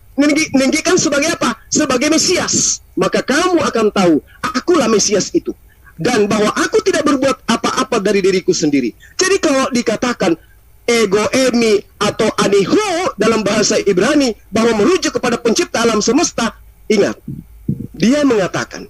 meninggikan sebagai apa? Sebagai Mesias. Maka kamu akan tahu, akulah Mesias itu. Dan bahwa aku tidak berbuat apa-apa dari diriku sendiri. Jadi kalau dikatakan ego emi atau anihu dalam bahasa Ibrani bahwa merujuk kepada pencipta alam semesta, ingat, dia mengatakan,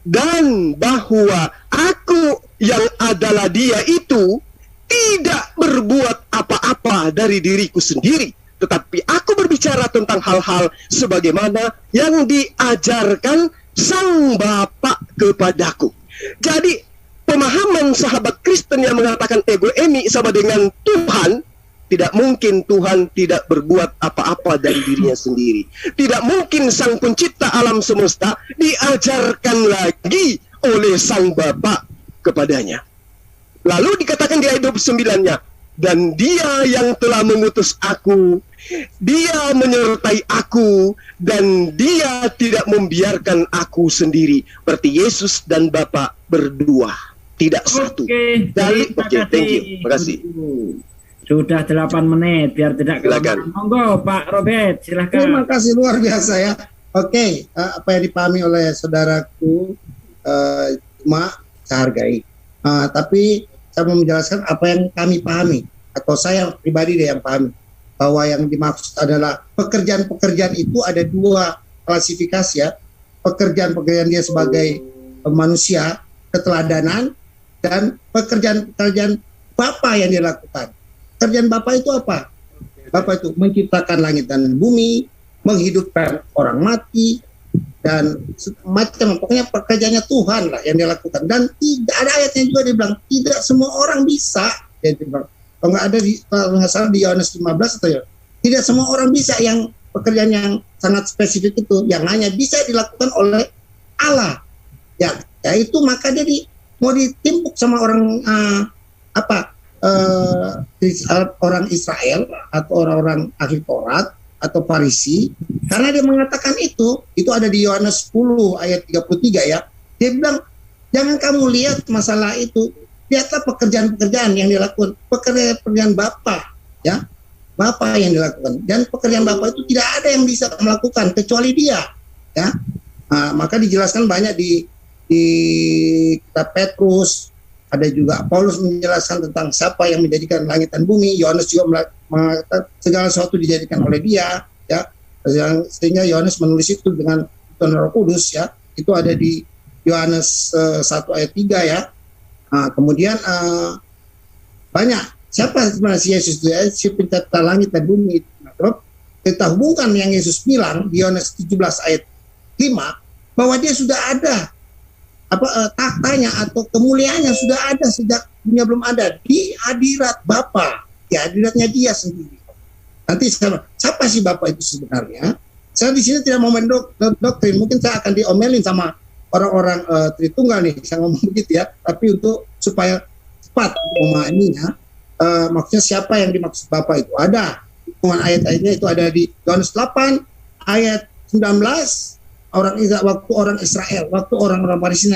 dan bahwa aku yang adalah dia itu tidak berbuat apa-apa dari diriku sendiri, tetapi aku berbicara tentang hal-hal sebagaimana yang diajarkan sang Bapa kepadaku. Jadi pemahaman sahabat Kristen yang mengatakan ego emi sama dengan Tuhan, tidak mungkin Tuhan tidak berbuat apa-apa dari dirinya sendiri. Tidak mungkin sang pencipta alam semesta diajarkan lagi oleh sang Bapa kepadanya. Lalu dikatakan di ayat 29-nya, dan dia yang telah mengutus aku, dia menyertai aku, dan dia tidak membiarkan aku sendiri. Berarti Yesus dan Bapa berdua, tidak satu. Oke, thank you. Makasih. Sudah 8 menit, biar tidak kelamaan. Monggo, Pak Robert, silahkan. Terima kasih luar biasa ya. Oke, apa yang dipahami oleh saudaraku cuma saya hargai. Tapi saya mau menjelaskan apa yang kami pahami, atau saya pribadi deh yang pahami, bahwa yang dimaksud adalah pekerjaan-pekerjaan itu ada dua klasifikasi ya. Pekerjaan-pekerjaan dia sebagai manusia, keteladanan, dan pekerjaan-pekerjaan Bapa yang dia lakukan. Pekerjaan Bapa itu apa? Bapa itu menciptakan langit dan bumi, menghidupkan orang mati, dan macam, pokoknya pekerjaannya Tuhan lah yang dia lakukan. Dan tidak ada ayatnya juga dia bilang tidak semua orang bisa. Dia bilang, kalau nggak ada kalau nggak salah di Yohanes 15 atau ya, tidak semua orang bisa yang pekerjaan yang sangat spesifik itu, yang hanya bisa dilakukan oleh Allah. Ya itu maka dia mau ditimpuk sama orang orang Israel atau orang-orang ahli Taurat atau Farisi, karena dia mengatakan itu ada di Yohanes 10 ayat 33 ya. Dia bilang, jangan kamu lihat masalah itu, lihatlah pekerjaan-pekerjaan yang dilakukan, pekerjaan Bapa ya, Bapa yang dilakukan, dan pekerjaan Bapa itu tidak ada yang bisa melakukan kecuali dia ya. Maka dijelaskan banyak di kitab Petrus. Ada juga Paulus menjelaskan tentang siapa yang menjadikan langit dan bumi. Yohanes juga mengatakan segala sesuatu dijadikan oleh dia, ya. Sehingga Yohanes menulis itu dengan Roh Kudus, ya. Itu ada di Yohanes 1 ayat 3 ya. Kemudian banyak siapa sebenarnya Yesus itu ya, si pencipta langit dan bumi. Kita hubungkan yang Yesus bilang di Yohanes 17 ayat 5 bahwa dia sudah ada taktanya atau kemuliaannya sudah ada sejak dunia belum ada di hadirat Bapa, di hadiratnya dia sendiri. Nanti siapa sih Bapa itu sebenarnya? Saya di sini tidak mau mendoktrin, mungkin saya akan diomelin sama orang-orang Tritunggal nih, saya ngomong begitu ya. Tapi untuk supaya cepat memahaminya, maksudnya siapa yang dimaksud Bapa itu ada. Ayat-ayatnya itu ada di Yohanes 8 ayat 19. Waktu orang-orang Farisi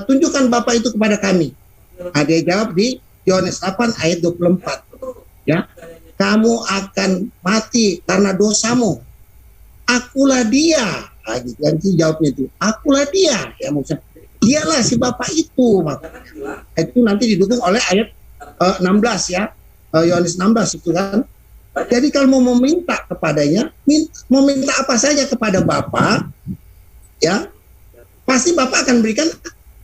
tunjukkan Bapa itu kepada kami. Dia jawab di Yohanes 8 ayat 24 ya. kamu akan mati karena dosamu. Akulah dia. Nah, gitu kan, itu jawabnya itu. Akulah dia. Ya, maksudnya dialah si Bapak itu. Itu nanti didukung oleh ayat 16 ya. Yohanes 16 itu kan. Jadi kalau mau meminta kepadanya, mau minta apa saja kepada Bapa, ya, pasti Bapa akan berikan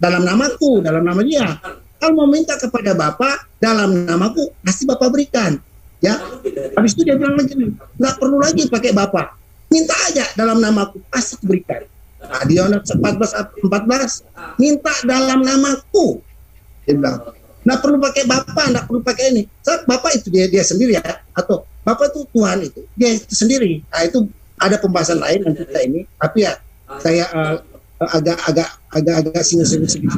dalam namaku, dalam nama dia. Kalau mau minta kepada Bapa dalam namaku, pasti Bapa berikan. Ya, habis itu dia bilang lagi, nggak perlu lagi pakai Bapa, minta aja dalam namaku, pasti diberikan. Nah, di Yohanes 14, minta dalam namaku, dia bilang. Nggak perlu pakai Bapak, nggak perlu pakai ini. Bapak itu dia sendiri ya, atau Bapak itu Tuhan itu, dia itu sendiri. Nah itu ada pembahasan lain nanti kita ini, tapi ya saya agak singgung sedikit.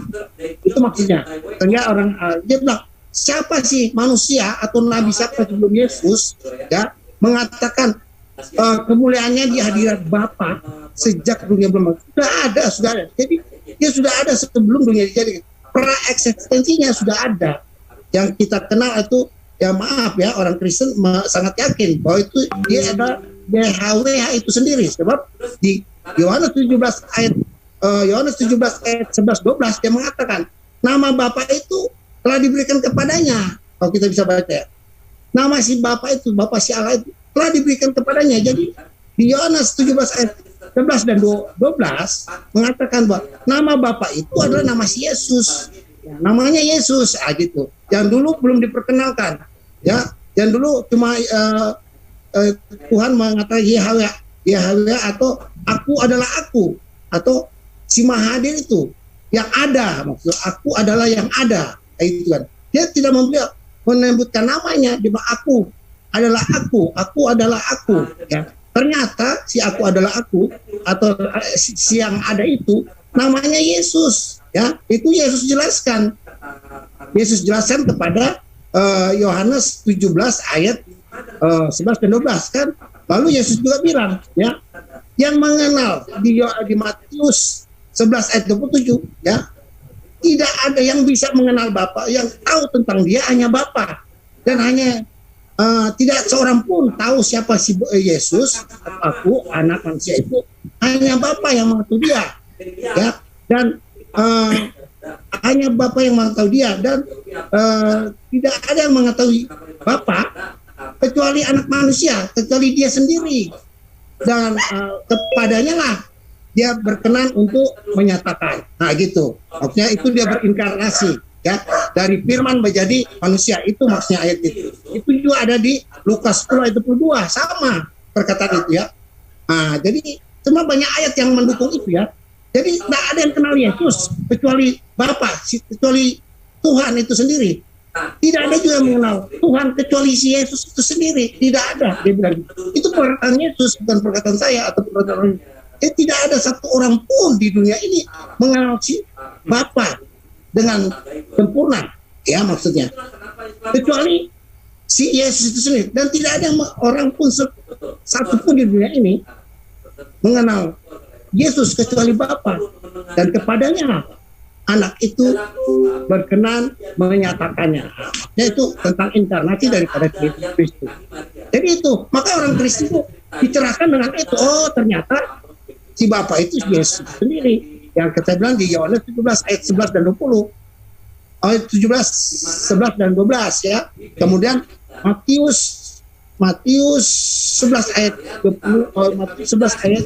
Itu maksudnya. Sehingga orang dia bilang, siapa sih manusia atau nabi siapa sebelum Yesus ya mengatakan kemuliaannya di hadirat Bapa sejak dunia belum ada. Sudah ada. Jadi dia sudah ada sebelum dunia jadi. Pra-eksistensinya sudah ada. Yang kita kenal itu, ya maaf ya, orang Kristen sangat yakin bahwa itu dia ada YHWH itu sendiri. Sebab di Yohanes 17 ayat 11-12 dia mengatakan nama Bapa itu telah diberikan kepadanya. Kalau kita bisa baca ya. Nama si Bapa itu, Bapa si Allah itu telah diberikan kepadanya. Jadi di Yohanes 17 ayat 11 dan 12 mengatakan bahwa nama Bapa itu adalah nama si Yesus. Ya, namanya Yesus, gitu. Yang dulu belum diperkenalkan, ya. Yang dulu cuma Tuhan mengatakan Yahweh atau aku adalah aku, atau si Mahadir itu yang ada, maksud aku adalah yang ada, itu kan. Dia tidak menyebutkan namanya, dia bilang aku adalah aku adalah aku, ya. Ternyata si aku adalah aku atau si yang ada itu namanya Yesus, ya. Itu Yesus jelaskan. Yesus jelaskan kepada Yohanes 17 ayat 11 dan 12 kan. Lalu Yesus juga bilang, ya, yang mengenal di Matius 11 ayat 27, ya, tidak ada yang bisa mengenal Bapa, yang tahu tentang dia hanya Bapa, dan hanya tidak seorang pun tahu siapa si Yesus, aku anak manusia itu, hanya Bapa yang mengetahui dia, ya, dan hanya Bapa yang mengetahui dia, dan tidak ada yang mengetahui Bapa kecuali anak manusia, kecuali dia sendiri, dan kepadanya lah dia berkenan untuk menyatakan. Nah gitu, maksudnya itu dia berinkarnasi, ya, dari firman menjadi manusia, itu maksudnya ayat itu. Itu juga ada di Lukas 10 ayat 22, sama perkataan itu, ya. Nah, jadi cuma banyak ayat yang mendukung itu, ya. Jadi tidak ada yang kenal Yesus kecuali Bapa, kecuali Tuhan itu sendiri. Tidak ada juga yang mengenal Tuhan kecuali si Yesus itu sendiri. Tidak ada, dia bilang. Itu perkataan Yesus, bukan perkataan saya atau perkataan. Tidak ada satu orang pun di dunia ini mengenal si Bapa dengan sempurna, ya, maksudnya, kecuali si Yesus itu sendiri. Dan tidak ada orang pun satu pun di dunia ini mengenal Yesus kecuali Bapa, dan kepadanya anak itu berkenan menyatakannya. Yaitu tentang inkarnasi daripada Kristus. Jadi itu, maka orang Kristen itu dicerahkan dengan itu. Oh, ternyata si Bapa itu Yesus sendiri. Yang kita bilang di Yohanes 17 ayat 11 dan 20. Ayat 17, 11 dan 12, ya. Kemudian Matius 11 ayat 20, Matius 11 ayat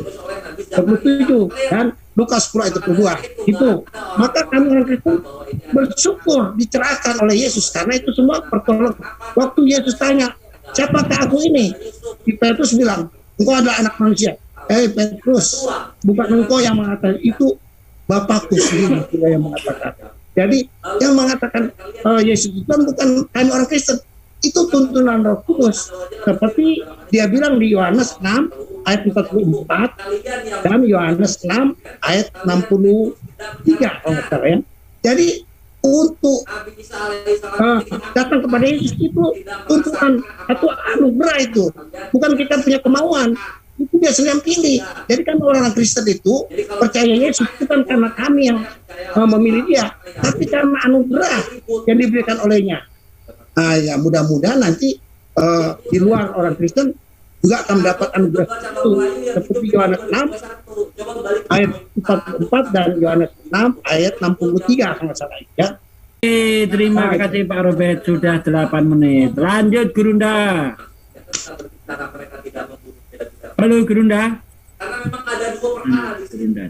27 dan Lukas 10 ayat 22. Itu. Maka kami orang Kristen bersyukur dicerahkan oleh Yesus, karena itu semua pertolongan. Waktu Yesus tanya, siapakah aku ini? Petrus bilang, engkau adalah anak manusia. Petrus, bukan engkau yang mengatakan, itu Bapakku sendiri yang mengatakan. Jadi yang mengatakan Yesus itu bukan kami orang Kristen, itu tuntunan Roh Kudus. Seperti dia bilang di Yohanes 6 ayat 44 dan Yohanes 6 ayat 63, kalau nggak salah, ya. Jadi untuk datang kepada Yesus itu tuntunan atau anugerah, itu bukan kita punya kemauan, itu dia sendiri yang pilih. Jadi kan orang Kristen itu percaya Yesus bukan karena kami yang memilih dia, tapi karena anugerah yang diberikan olehnya. Ya mudah-mudahan nanti di luar orang Kristen juga akan mendapat anugerah itu, seperti Yohanes 6 ayat 44 dan Yohanes 6 ayat 63 kalau salah ya. Terima kasih Pak Robert, sudah 8 menit. Lanjut Gurunda. Halo Gurunda. Karena memang ada dua perkara di sini.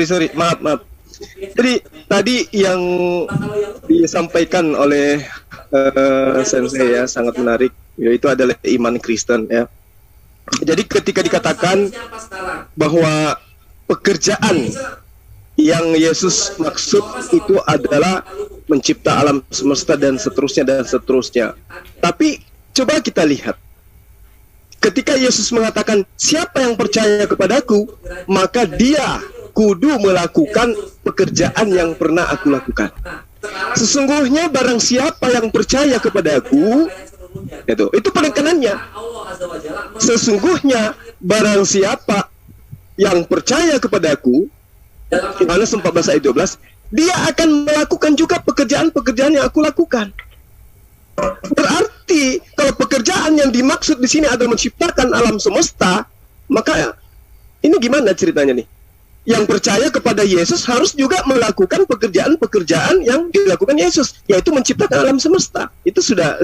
Sorry, maaf. Jadi tadi yang disampaikan oleh Sensei ya sangat menarik, yaitu adalah iman Kristen ya. Jadi ketika dikatakan bahwa pekerjaan yang Yesus maksud itu adalah mencipta alam semesta dan seterusnya. Tapi coba kita lihat, ketika Yesus mengatakan siapa yang percaya kepadaku, maka dia kudu melakukan pekerjaan yang pernah aku lakukan. Sesungguhnya barang siapa yang percaya kepadaku, itu penekanannya. Sesungguhnya barang siapa yang percaya kepadaku, Yohanes 14 ayat 12, dia akan melakukan juga pekerjaan-pekerjaan yang aku lakukan. Berarti kalau pekerjaan yang dimaksud di sini adalah menciptakan alam semesta, maka ini gimana ceritanya nih? Yang percaya kepada Yesus harus juga melakukan pekerjaan-pekerjaan yang dilakukan Yesus, yaitu menciptakan alam semesta. Itu sudah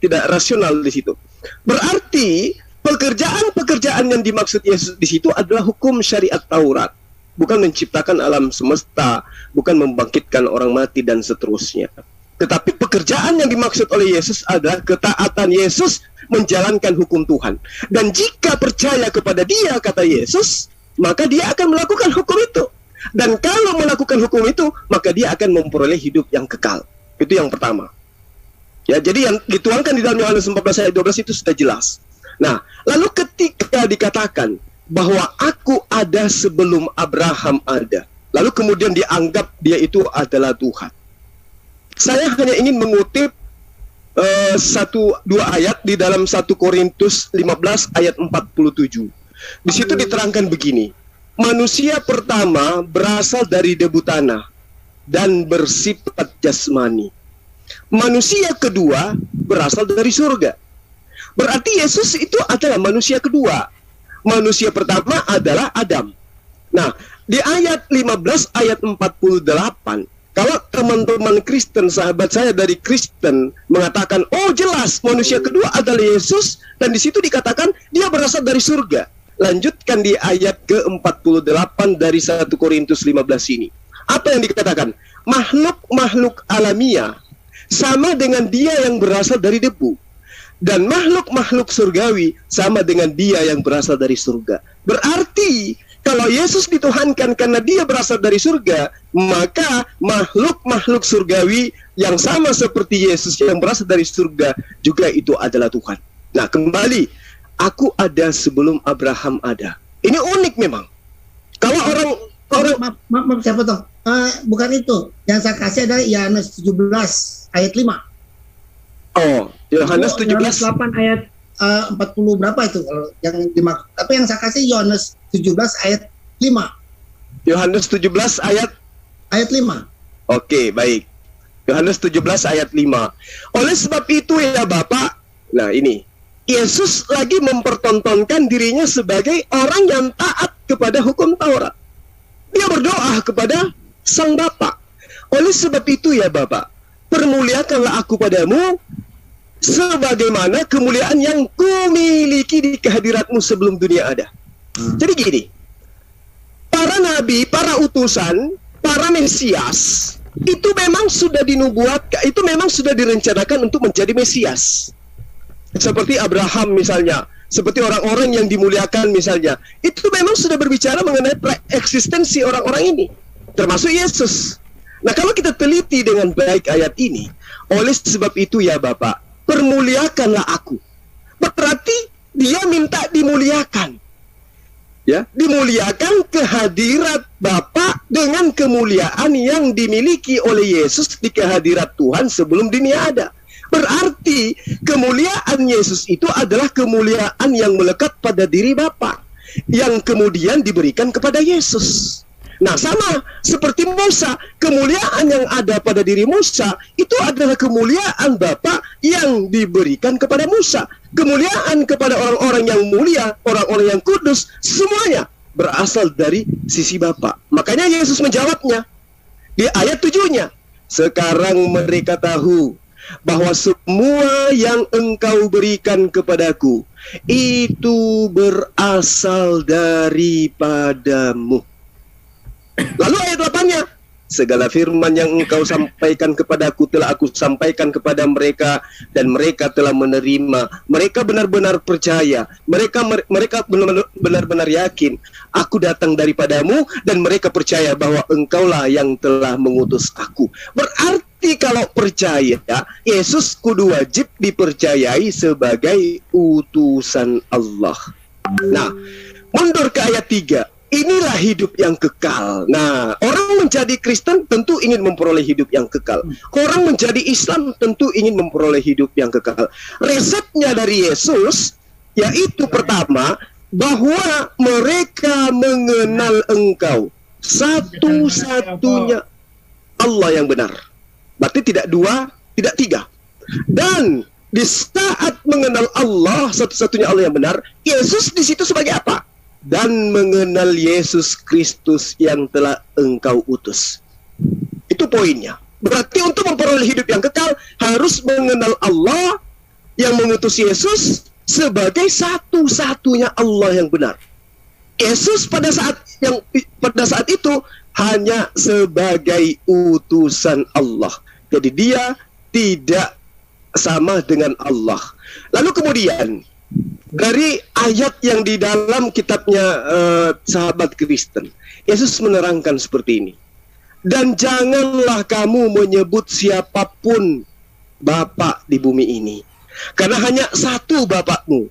tidak rasional di situ. Berarti pekerjaan-pekerjaan yang dimaksud Yesus di situ adalah hukum syariat Taurat, bukan menciptakan alam semesta, bukan membangkitkan orang mati dan seterusnya. Tetapi pekerjaan yang dimaksud oleh Yesus adalah ketaatan Yesus menjalankan hukum Tuhan. Dan jika percaya kepada Dia, kata Yesus, maka dia akan melakukan hukum itu. Dan kalau melakukan hukum itu, maka dia akan memperoleh hidup yang kekal. Itu yang pertama. Ya, jadi yang dituangkan di dalam Yohanes 14 ayat 12 itu sudah jelas. Nah, lalu ketika dikatakan bahwa aku ada sebelum Abraham ada, lalu kemudian dianggap dia itu adalah Tuhan. Saya hanya ingin mengutip 1-2 ayat di dalam 1 Korintus 15 ayat 47. Di situ diterangkan begini, manusia pertama berasal dari debu tanah dan bersifat jasmani. Manusia kedua berasal dari surga. Berarti Yesus itu adalah manusia kedua. Manusia pertama adalah Adam. Nah, di ayat 15 ayat 48, kalau teman-teman Kristen, sahabat saya dari Kristen mengatakan, oh jelas manusia kedua adalah Yesus, dan di situ dikatakan dia berasal dari surga. Lanjutkan di ayat ke-48 dari 1 Korintus 15 ini. Apa yang dikatakan? Makhluk-makhluk alamiah sama dengan dia yang berasal dari debu. Dan makhluk-makhluk surgawi sama dengan dia yang berasal dari surga. Berarti kalau Yesus dituhankan karena dia berasal dari surga, maka makhluk-makhluk surgawi yang sama seperti Yesus yang berasal dari surga juga itu adalah Tuhan. Nah, kembali, aku ada sebelum Abraham ada. Ini unik memang. Kalau orang maaf saya potong. Bukan itu. Yang saya kasih adalah Yohanes 17 ayat 5. Oh, Yohanes 17 8 ayat 40 berapa itu kalau yang dimaksud. Tapi yang saya kasih Yohanes 17 ayat 5. Yohanes 17 ayat 5. Oke, baik. Yohanes 17 ayat 5. Oleh sebab itu ya Bapak, nah ini Yesus lagi mempertontonkan dirinya sebagai orang yang taat kepada hukum Taurat. Dia berdoa kepada Sang Bapa. Oleh sebab itu ya Bapak, permuliakanlah aku padamu sebagaimana kemuliaan yang kumiliki di kehadiratmu sebelum dunia ada. Jadi gini, para nabi, para utusan, para Mesias, itu memang sudah dinubuatkan, itu memang sudah direncanakan untuk menjadi Mesias. Seperti Abraham misalnya, seperti orang-orang yang dimuliakan misalnya, itu memang sudah berbicara mengenai eksistensi orang-orang ini, termasuk Yesus. Nah, kalau kita teliti dengan baik ayat ini, oleh sebab itu ya Bapak, permuliakanlah aku. Berarti dia minta dimuliakan. Ya, dimuliakan kehadirat Bapa dengan kemuliaan yang dimiliki oleh Yesus di kehadirat Tuhan sebelum dunia ada. Berarti kemuliaan Yesus itu adalah kemuliaan yang melekat pada diri Bapa, yang kemudian diberikan kepada Yesus. Nah, sama seperti Musa, kemuliaan yang ada pada diri Musa itu adalah kemuliaan Bapa yang diberikan kepada Musa. Kemuliaan kepada orang-orang yang mulia, orang-orang yang kudus, semuanya berasal dari sisi Bapa. Makanya Yesus menjawabnya di ayat 7-nya. Sekarang mereka tahu bahwa semua yang engkau berikan kepadaku itu berasal daripadamu. Lalu ayat 8-nya, segala firman yang engkau sampaikan kepadaku telah aku sampaikan kepada mereka, dan mereka telah menerima. Mereka benar-benar percaya. Mereka benar-benar yakin aku datang daripadamu, dan mereka percaya bahwa engkaulah yang telah mengutus aku. Berarti kalau percaya, Yesus kudu wajib dipercayai sebagai utusan Allah. Nah, mundur ke ayat 3. Inilah hidup yang kekal. Nah, orang menjadi Kristen tentu ingin memperoleh hidup yang kekal. Orang menjadi Islam tentu ingin memperoleh hidup yang kekal. Resepnya dari Yesus yaitu pertama, bahwa mereka mengenal engkau satu-satunya Allah yang benar. Berarti tidak dua, tidak tiga. Dan di saat mengenal Allah satu-satunya Allah yang benar, Yesus di situ sebagai apa? Dan mengenal Yesus Kristus yang telah engkau utus. Itu poinnya. Berarti untuk memperoleh hidup yang kekal harus mengenal Allah yang mengutus Yesus sebagai satu-satunya Allah yang benar. Yesus pada saat itu hanya sebagai utusan Allah. Jadi dia tidak sama dengan Allah. Lalu kemudian dari ayat yang di dalam kitabnya sahabat Kristen, Yesus menerangkan seperti ini. Dan janganlah kamu menyebut siapapun Bapa di bumi ini, karena hanya satu Bapakmu,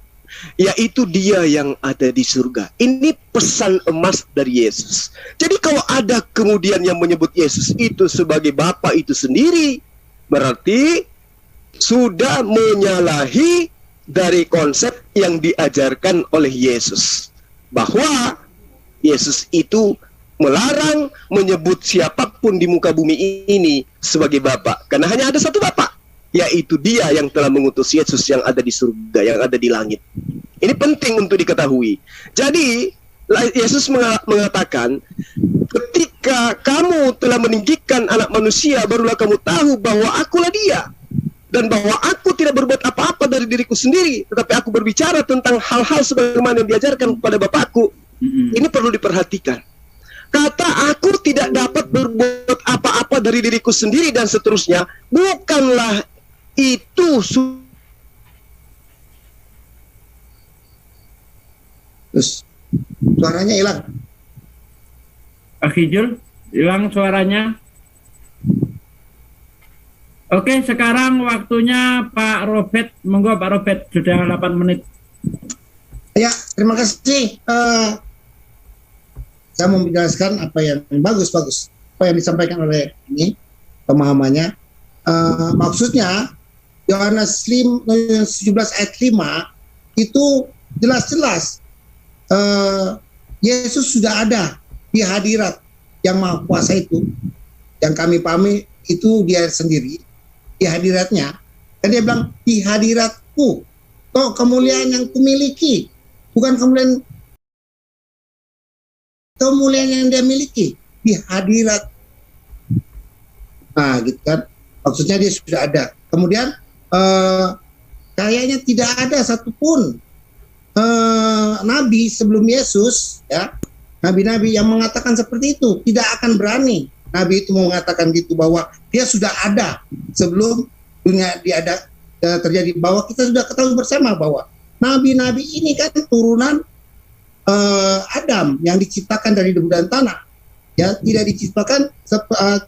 yaitu Dia yang ada di surga. Ini pesan emas dari Yesus. Jadi kalau ada kemudian yang menyebut Yesus itu sebagai Bapa itu sendiri, berarti sudah menyalahi dari konsep yang diajarkan oleh Yesus, bahwa Yesus itu melarang menyebut siapapun di muka bumi ini sebagai Bapa, karena hanya ada satu Bapa, yaitu Dia yang telah mengutus Yesus yang ada di surga, yang ada di langit. Ini penting untuk diketahui. Jadi Yesus mengatakan, ketika kamu telah meninggikan anak manusia, barulah kamu tahu bahwa akulah Dia, dan bahwa aku tidak berbuat apa-apa dari diriku sendiri, tetapi aku berbicara tentang hal-hal sebagaimana yang diajarkan kepada Bapakku. Ini perlu diperhatikan. Kata aku tidak dapat berbuat apa-apa dari diriku sendiri dan seterusnya, bukanlah itu Terus suaranya hilang. Akhijul, hilang suaranya. Oke, sekarang waktunya Pak Robert. Monggo Pak Robert, sudah 8 menit. Ya, terima kasih. Saya mau menjelaskan apa yang bagus. Apa yang disampaikan oleh ini, pemahamannya. Maksudnya, Yohanes 17 ayat 5, itu jelas-jelas Yesus sudah ada di hadirat yang Maha Kuasa itu. Yang kami pahami itu Dia sendiri. Di hadiratnya, dan Dia bilang di hadiratku, toh kemuliaan yang kumiliki, bukan kemuliaan yang Dia miliki, di hadirat. Nah, gitu kan, maksudnya Dia sudah ada. Kemudian kayaknya tidak ada satupun nabi sebelum Yesus, ya, nabi-nabi yang mengatakan seperti itu. Tidak akan berani nabi itu mengatakan gitu, bahwa Dia sudah ada sebelum dunia terjadi. Bahwa kita sudah ketahui bersama bahwa nabi-nabi ini kan turunan Adam yang diciptakan dari debu dan tanah, ya, tidak diciptakan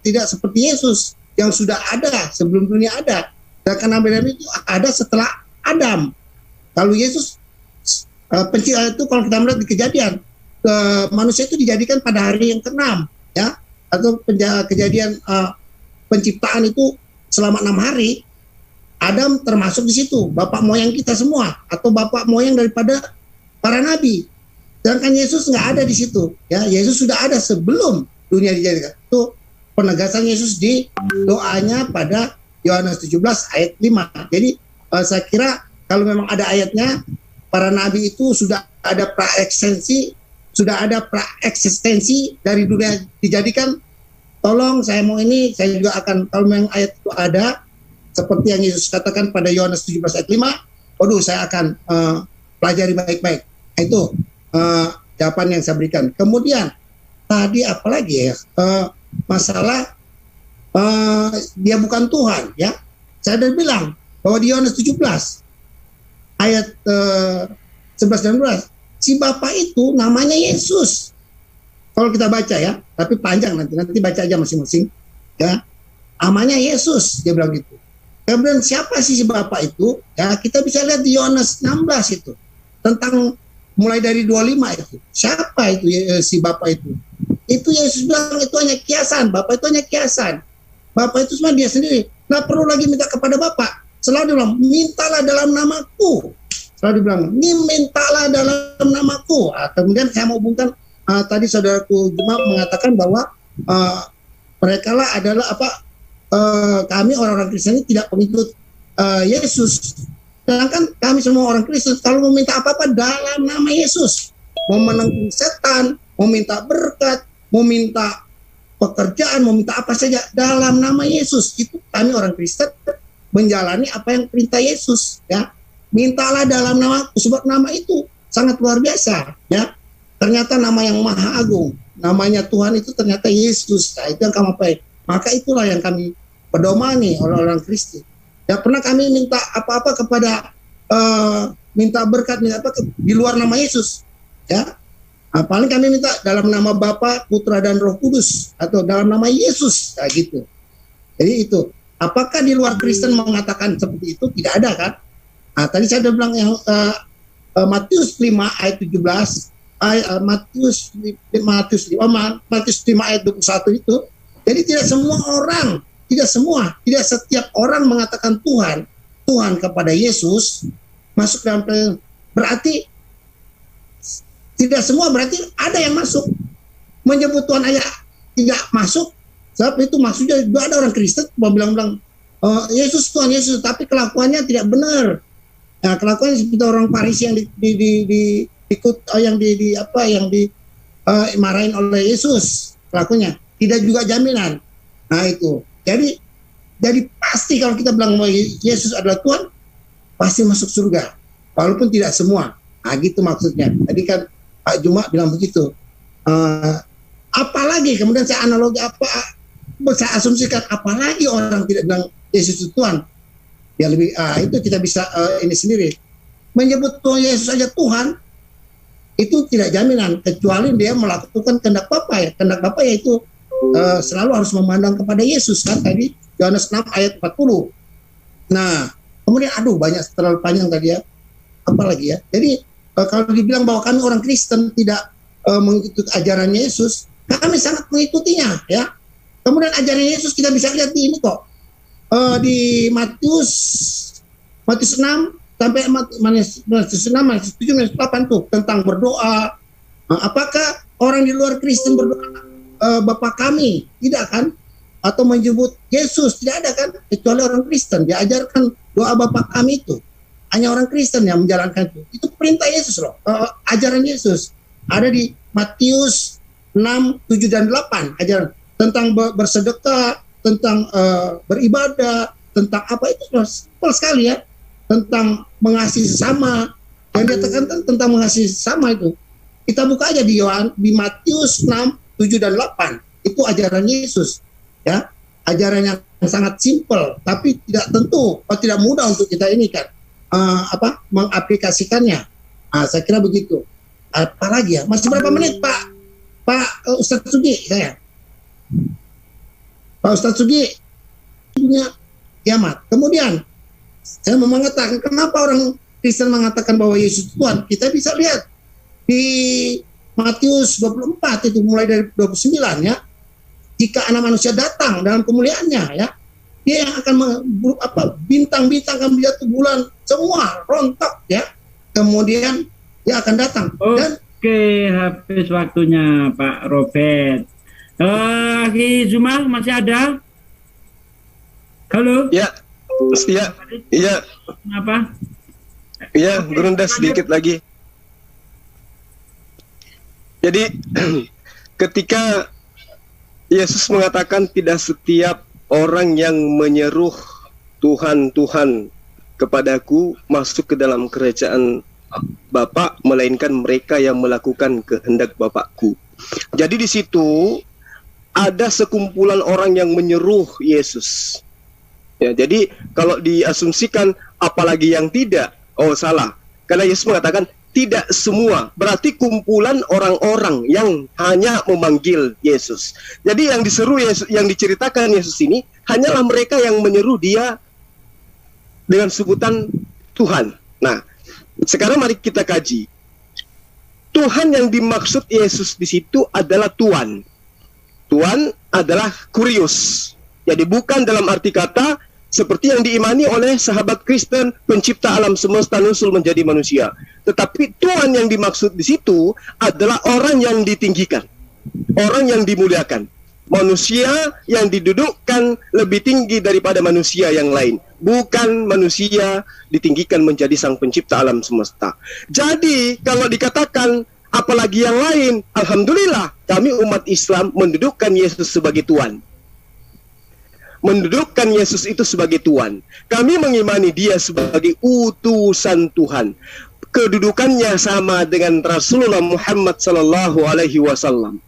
tidak seperti Yesus yang sudah ada sebelum dunia ada. Dan nabi-nabi itu ada setelah Adam. Kalau Yesus pencipta itu, kalau kita melihat di Kejadian, manusia itu dijadikan pada hari yang ke-6, ya, atau kejadian penciptaan itu selama 6 hari. Adam termasuk di situ, bapak moyang kita semua, atau bapak moyang daripada para nabi. Sedangkan Yesus nggak ada di situ. Ya, Yesus sudah ada sebelum dunia dijadikan. Itu penegasan Yesus di doanya pada Yohanes 17 ayat 5. Jadi saya kira kalau memang ada ayatnya, para nabi itu sudah ada praeksistensi, dari dunia dijadikan. Tolong saya mau ini, saya juga akan, kalau memang ayat itu ada, seperti yang Yesus katakan pada Yohanes 17 ayat 5, waduh saya akan pelajari baik-baik. Itu jawaban yang saya berikan. Kemudian tadi apalagi ya, masalah dia bukan Tuhan ya. Saya sudah bilang bahwa di Yohanes 17 ayat 11 dan 12, si Bapa itu namanya Yesus. Kalau kita baca ya, tapi panjang nanti baca aja masing-masing ya. Namanya Yesus, dia bilang gitu. Kemudian siapa sih si Bapa itu? Ya, kita bisa lihat di Yohanes 16 itu. Tentang mulai dari 25 itu. Siapa itu si Bapa itu? Itu Yesus bilang itu hanya kiasan. Bapa itu hanya kiasan. Bapa itu cuma dia sendiri. Nggak perlu lagi minta kepada Bapa. Selalu bilang, mintalah dalam namaku. Selalu dibilang, mintalah dalam namaku. Kemudian saya mau hubungkan, tadi saudaraku Juma mengatakan bahwa mereka lah adalah kami orang-orang Kristen ini tidak pengikut Yesus. Sedangkan kami semua orang Kristen kalau meminta apa-apa dalam nama Yesus, mau menanggung setan, mau minta berkat, mau minta pekerjaan, mau minta apa saja dalam nama Yesus, itu kami orang Kristen menjalani apa yang perintah Yesus ya. Mintalah dalam namaku, sebab nama itu sangat luar biasa ya. Ternyata nama yang maha agung, namanya Tuhan itu ternyata Yesus. Nah, itu yang kami pakai. Maka itulah yang kami pedomani orang-orang Kristen. Ya pernah kami minta apa-apa kepada minta berkat, minta apa di luar nama Yesus. Ya, paling kami minta dalam nama Bapa, Putra dan Roh Kudus atau dalam nama Yesus, kayak gitu. Jadi itu. Apakah di luar Kristen mengatakan seperti itu? Tidak ada kan? Nah, tadi saya sudah bilang yang Matius 5 ayat 17, Matius 5 ayat 21 itu. Jadi tidak setiap orang mengatakan Tuhan kepada Yesus masuk dalam, berarti tidak semua, berarti ada yang masuk. Menyebut Tuhan aja tidak masuk, sebab itu maksudnya juga ada orang Kristen bilang Yesus Tuhan Yesus, tapi kelakuannya tidak benar. Nah, kelakuannya seperti orang Farisi yang dimarahin oleh Yesus, kelakuannya tidak juga jaminan. Nah itu, jadi pasti kalau kita bilang bahwa Yesus adalah Tuhan, pasti masuk surga, walaupun tidak semua. Nah gitu maksudnya. Tadi kan Pak Juma bilang begitu. Apalagi kemudian saya analogi saya asumsikan apalagi orang tidak bilang Yesus itu Tuhan. Ya lebih itu kita bisa ini sendiri. Menyebut Tuhan Yesus saja Tuhan itu tidak jaminan, kecuali dia melakukan kehendak Bapa ya. Kehendak Bapa yaitu selalu harus memandang kepada Yesus kan, tadi Yohanes 6 ayat 40. Nah, kemudian banyak, terlalu panjang tadi ya. Apalagi ya. Jadi kalau dibilang bahwa kami orang Kristen tidak mengikuti ajaran Yesus, kami sangat mengikutinya ya. Kemudian ajaran Yesus kita bisa lihat di ini kok. Di Matius 6 sampai Matius 6 ayat 7 ayat 8 tuh tentang berdoa. Apakah orang di luar Kristen berdoa Bapa kami? Tidak kan? Atau menyebut Yesus? Tidak ada kan? Kecuali orang Kristen diajarkan doa Bapa kami itu. Hanya orang Kristen yang menjalankan itu. Itu perintah Yesus loh. Ajaran Yesus ada di Matius 6, 7 dan 8. Ajaran tentang bersedekah, tentang beribadah, tentang apa itu simpel sekali ya. Tentang mengasihi sesama. Yang dia tekankan tentang mengasihi sesama itu. Kita buka aja di Matius 6, 7 dan 8. Itu ajaran Yesus ya. Ajaran yang sangat simpel, tapi tidak tentu, tidak mudah untuk kita ini kan mengaplikasikannya. Saya kira begitu. Apalagi ya, masih berapa menit Pak Ustadz Sugi saya. Pak Ustadz Sugi punya kiamat. Kemudian saya mau mengatakan kenapa orang Kristen mengatakan bahwa Yesus Tuhan. Kita bisa lihat di Matius 24 itu mulai dari 29 ya. Jika anak manusia datang dalam kemuliaannya ya, dia yang akan bintang-bintang akan jatuh, bulan semua rontok ya. Kemudian dia akan datang dan Oke, habis waktunya Pak Robert. Ki Zuma masih ada? Halo? Ya, iya. Apa? Iya, Gurunda sedikit lagi. Jadi, ketika Yesus mengatakan tidak setiap orang yang menyeru Tuhan, Tuhan kepadaku masuk ke dalam kerajaan Bapa, melainkan mereka yang melakukan kehendak Bapakku. Jadi di situ ada sekumpulan orang yang menyeru Yesus. Ya, jadi kalau diasumsikan apalagi yang tidak, oh salah. Karena Yesus mengatakan tidak semua, berarti kumpulan orang-orang yang hanya memanggil Yesus. Jadi yang diseru Yesus, yang diceritakan Yesus ini hanyalah mereka yang menyeru Dia dengan sebutan Tuhan. Nah, sekarang mari kita kaji. Tuhan yang dimaksud Yesus di situ adalah Tuan. Tuan adalah kurios. Jadi bukan dalam arti kata seperti yang diimani oleh sahabat Kristen, pencipta alam semesta nusul menjadi manusia. Tetapi Tuhan yang dimaksud di situ adalah orang yang ditinggikan, orang yang dimuliakan, manusia yang didudukkan lebih tinggi daripada manusia yang lain. Bukan manusia ditinggikan menjadi sang pencipta alam semesta. Jadi kalau dikatakan apalagi yang lain, alhamdulillah kami umat Islam mendudukkan Yesus sebagai Tuhan. Mendudukkan Yesus itu sebagai Tuhan. Kami mengimani Dia sebagai utusan Tuhan. Kedudukannya sama dengan Rasulullah Muhammad sallallahu alaihi wasallam.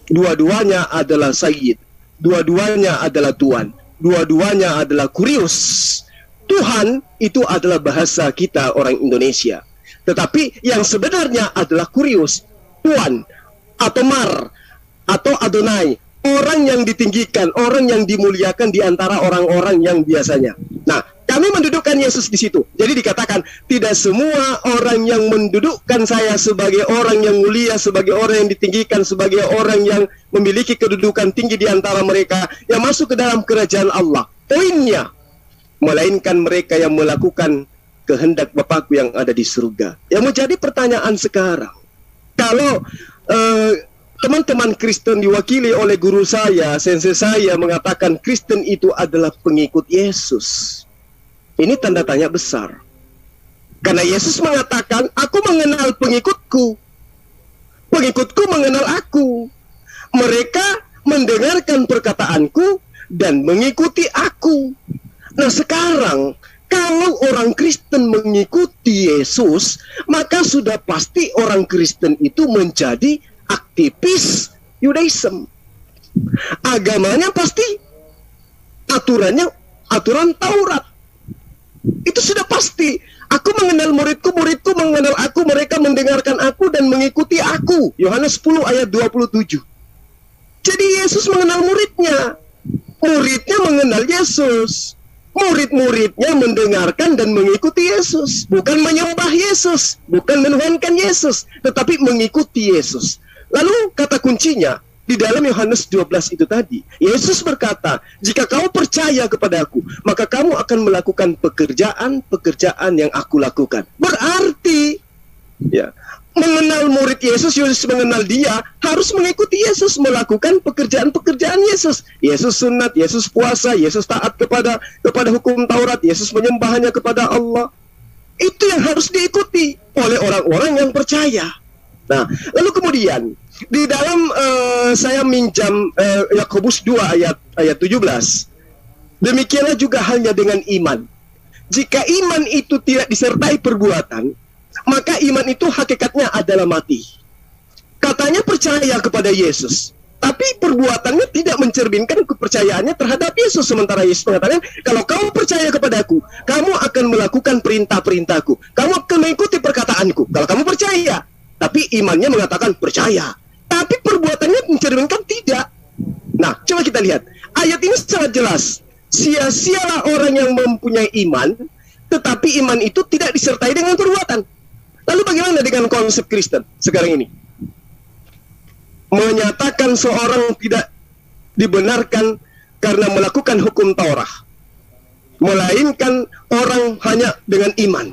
Dua-duanya adalah Sayyid, dua-duanya adalah Tuhan, dua-duanya adalah kurios. Tuhan itu adalah bahasa kita orang Indonesia. Tetapi yang sebenarnya adalah kurios, Tuhan, atau Mar, atau Adonai. Orang yang ditinggikan, orang yang dimuliakan di antara orang-orang yang biasanya. Nah, kami mendudukkan Yesus di situ. Jadi dikatakan, tidak semua orang yang mendudukkan saya sebagai orang yang mulia, sebagai orang yang ditinggikan, sebagai orang yang memiliki kedudukan tinggi di antara mereka, yang masuk ke dalam kerajaan Allah. Poinnya, melainkan mereka yang melakukan kehendak Bapakku yang ada di surga. Yang menjadi pertanyaan sekarang, kalau teman-teman Kristen diwakili oleh guru saya, sensei saya mengatakan Kristen itu adalah pengikut Yesus. Ini tanda tanya besar. Karena Yesus mengatakan, aku mengenal pengikutku. Pengikutku mengenal aku. Mereka mendengarkan perkataanku dan mengikuti aku. Nah sekarang, kalau orang Kristen mengikuti Yesus, maka sudah pasti orang Kristen itu menjadi aktivis Yudaism. Agamanya pasti aturannya aturan Taurat. Itu sudah pasti. Aku mengenal muridku, muridku mengenal aku, mereka mendengarkan aku dan mengikuti aku. Yohanes 10 ayat 27. Jadi Yesus mengenal muridnya. Muridnya mengenal Yesus. Murid-muridnya mendengarkan dan mengikuti Yesus. Bukan menyembah Yesus, bukan menuhankan Yesus, tetapi mengikuti Yesus. Lalu kata kuncinya di dalam Yohanes 12 itu tadi, Yesus berkata, jika kamu percaya kepadaku, maka kamu akan melakukan pekerjaan-pekerjaan yang aku lakukan. Berarti, ya, mengenal murid Yesus, Yesus mengenal dia, harus mengikuti Yesus, melakukan pekerjaan-pekerjaan Yesus. Yesus sunat, Yesus puasa, Yesus taat kepada hukum Taurat, Yesus menyembahnya kepada Allah. Itu yang harus diikuti oleh orang-orang yang percaya. Nah, lalu kemudian di dalam saya minjam Yakobus 2 ayat 17. Demikianlah juga halnya dengan iman. Jika iman itu tidak disertai perbuatan, maka iman itu hakikatnya adalah mati. Katanya percaya kepada Yesus, tapi perbuatannya tidak mencerminkan kepercayaannya terhadap Yesus. Sementara Yesus mengatakan, kalau kamu percaya kepadaku, kamu akan melakukan perintah-perintahku, kamu akan mengikuti perkataanku. Kalau kamu percaya, tapi imannya mengatakan percaya, tapi perbuatannya mencerminkan tidak. Nah, coba kita lihat. Ayat ini sangat jelas. Sia-sialah orang yang mempunyai iman, tetapi iman itu tidak disertai dengan perbuatan. Lalu bagaimana dengan konsep Kristen sekarang ini? Menyatakan seorang tidak dibenarkan karena melakukan hukum Taurat, melainkan orang hanya dengan iman.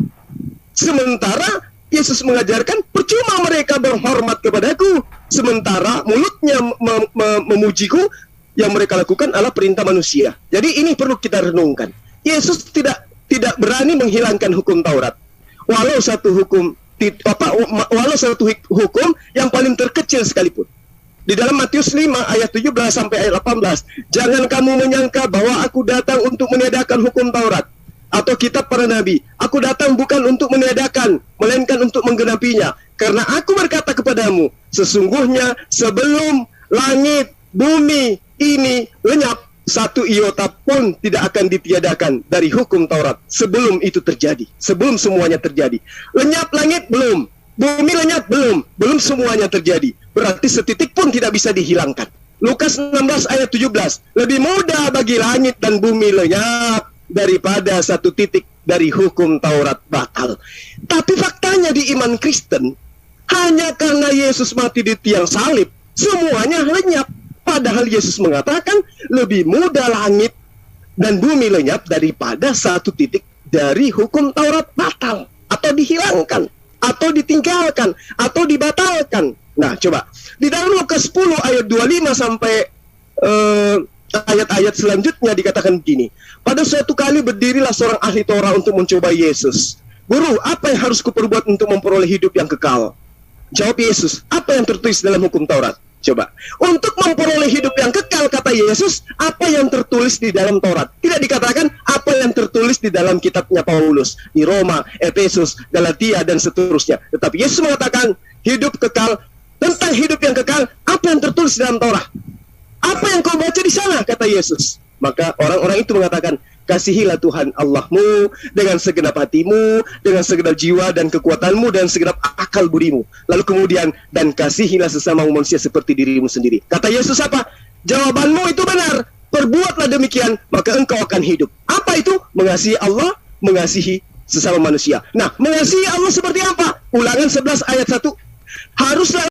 Sementara Yesus mengajarkan, percuma mereka berhormat kepadaku, sementara mulutnya memujiku. Yang mereka lakukan adalah perintah manusia. Jadi ini perlu kita renungkan. Yesus tidak berani menghilangkan hukum Taurat. Walau satu hukum yang paling terkecil sekalipun. Di dalam Matius 5 ayat 17 sampai ayat 18, jangan kamu menyangka bahwa aku datang untuk meniadakan hukum Taurat atau kitab para nabi. Aku datang bukan untuk meniadakan, melainkan untuk menggenapinya. Karena aku berkata kepadamu, sesungguhnya sebelum langit, bumi ini lenyap, satu iota pun tidak akan ditiadakan dari hukum Taurat sebelum itu terjadi, sebelum semuanya terjadi. Lenyap langit belum, bumi lenyap belum semuanya terjadi. Berarti setitik pun tidak bisa dihilangkan. Lukas 16 ayat 17, lebih mudah bagi langit dan bumi lenyap daripada satu titik dari hukum Taurat batal. Tapi faktanya di iman Kristen, hanya karena Yesus mati di tiang salib, semuanya lenyap. Padahal Yesus mengatakan lebih mudah langit dan bumi lenyap daripada satu titik dari hukum Taurat batal atau dihilangkan atau ditinggalkan atau dibatalkan. Nah, coba di dalam Lukas 10 ayat 25 sampai ayat-ayat selanjutnya dikatakan begini. Pada suatu kali berdirilah seorang ahli Taurat untuk mencoba Yesus. Guru, apa yang harus kuperbuat untuk memperoleh hidup yang kekal? Jawab Yesus, apa yang tertulis dalam hukum Taurat? Coba, untuk memperoleh hidup yang kekal, kata Yesus, apa yang tertulis di dalam Taurat? Tidak dikatakan apa yang tertulis di dalam kitabnya Paulus, di Roma, Efesus, Galatia, dan seterusnya. Tetapi Yesus mengatakan, hidup kekal, tentang hidup yang kekal, apa yang tertulis di dalam Taurat? Apa yang kau baca di sana, kata Yesus. Maka orang-orang itu mengatakan, kasihilah Tuhan Allahmu dengan segenap hatimu, dengan segenap jiwa dan kekuatanmu, dan segenap akal budimu. Lalu kemudian, dan kasihilah sesama manusia seperti dirimu sendiri. Kata Yesus apa? Jawabanmu itu benar. Perbuatlah demikian, maka engkau akan hidup. Apa itu? Mengasihi Allah, mengasihi sesama manusia. Nah, mengasihi Allah seperti apa? Ulangan 11 ayat 1. Haruslah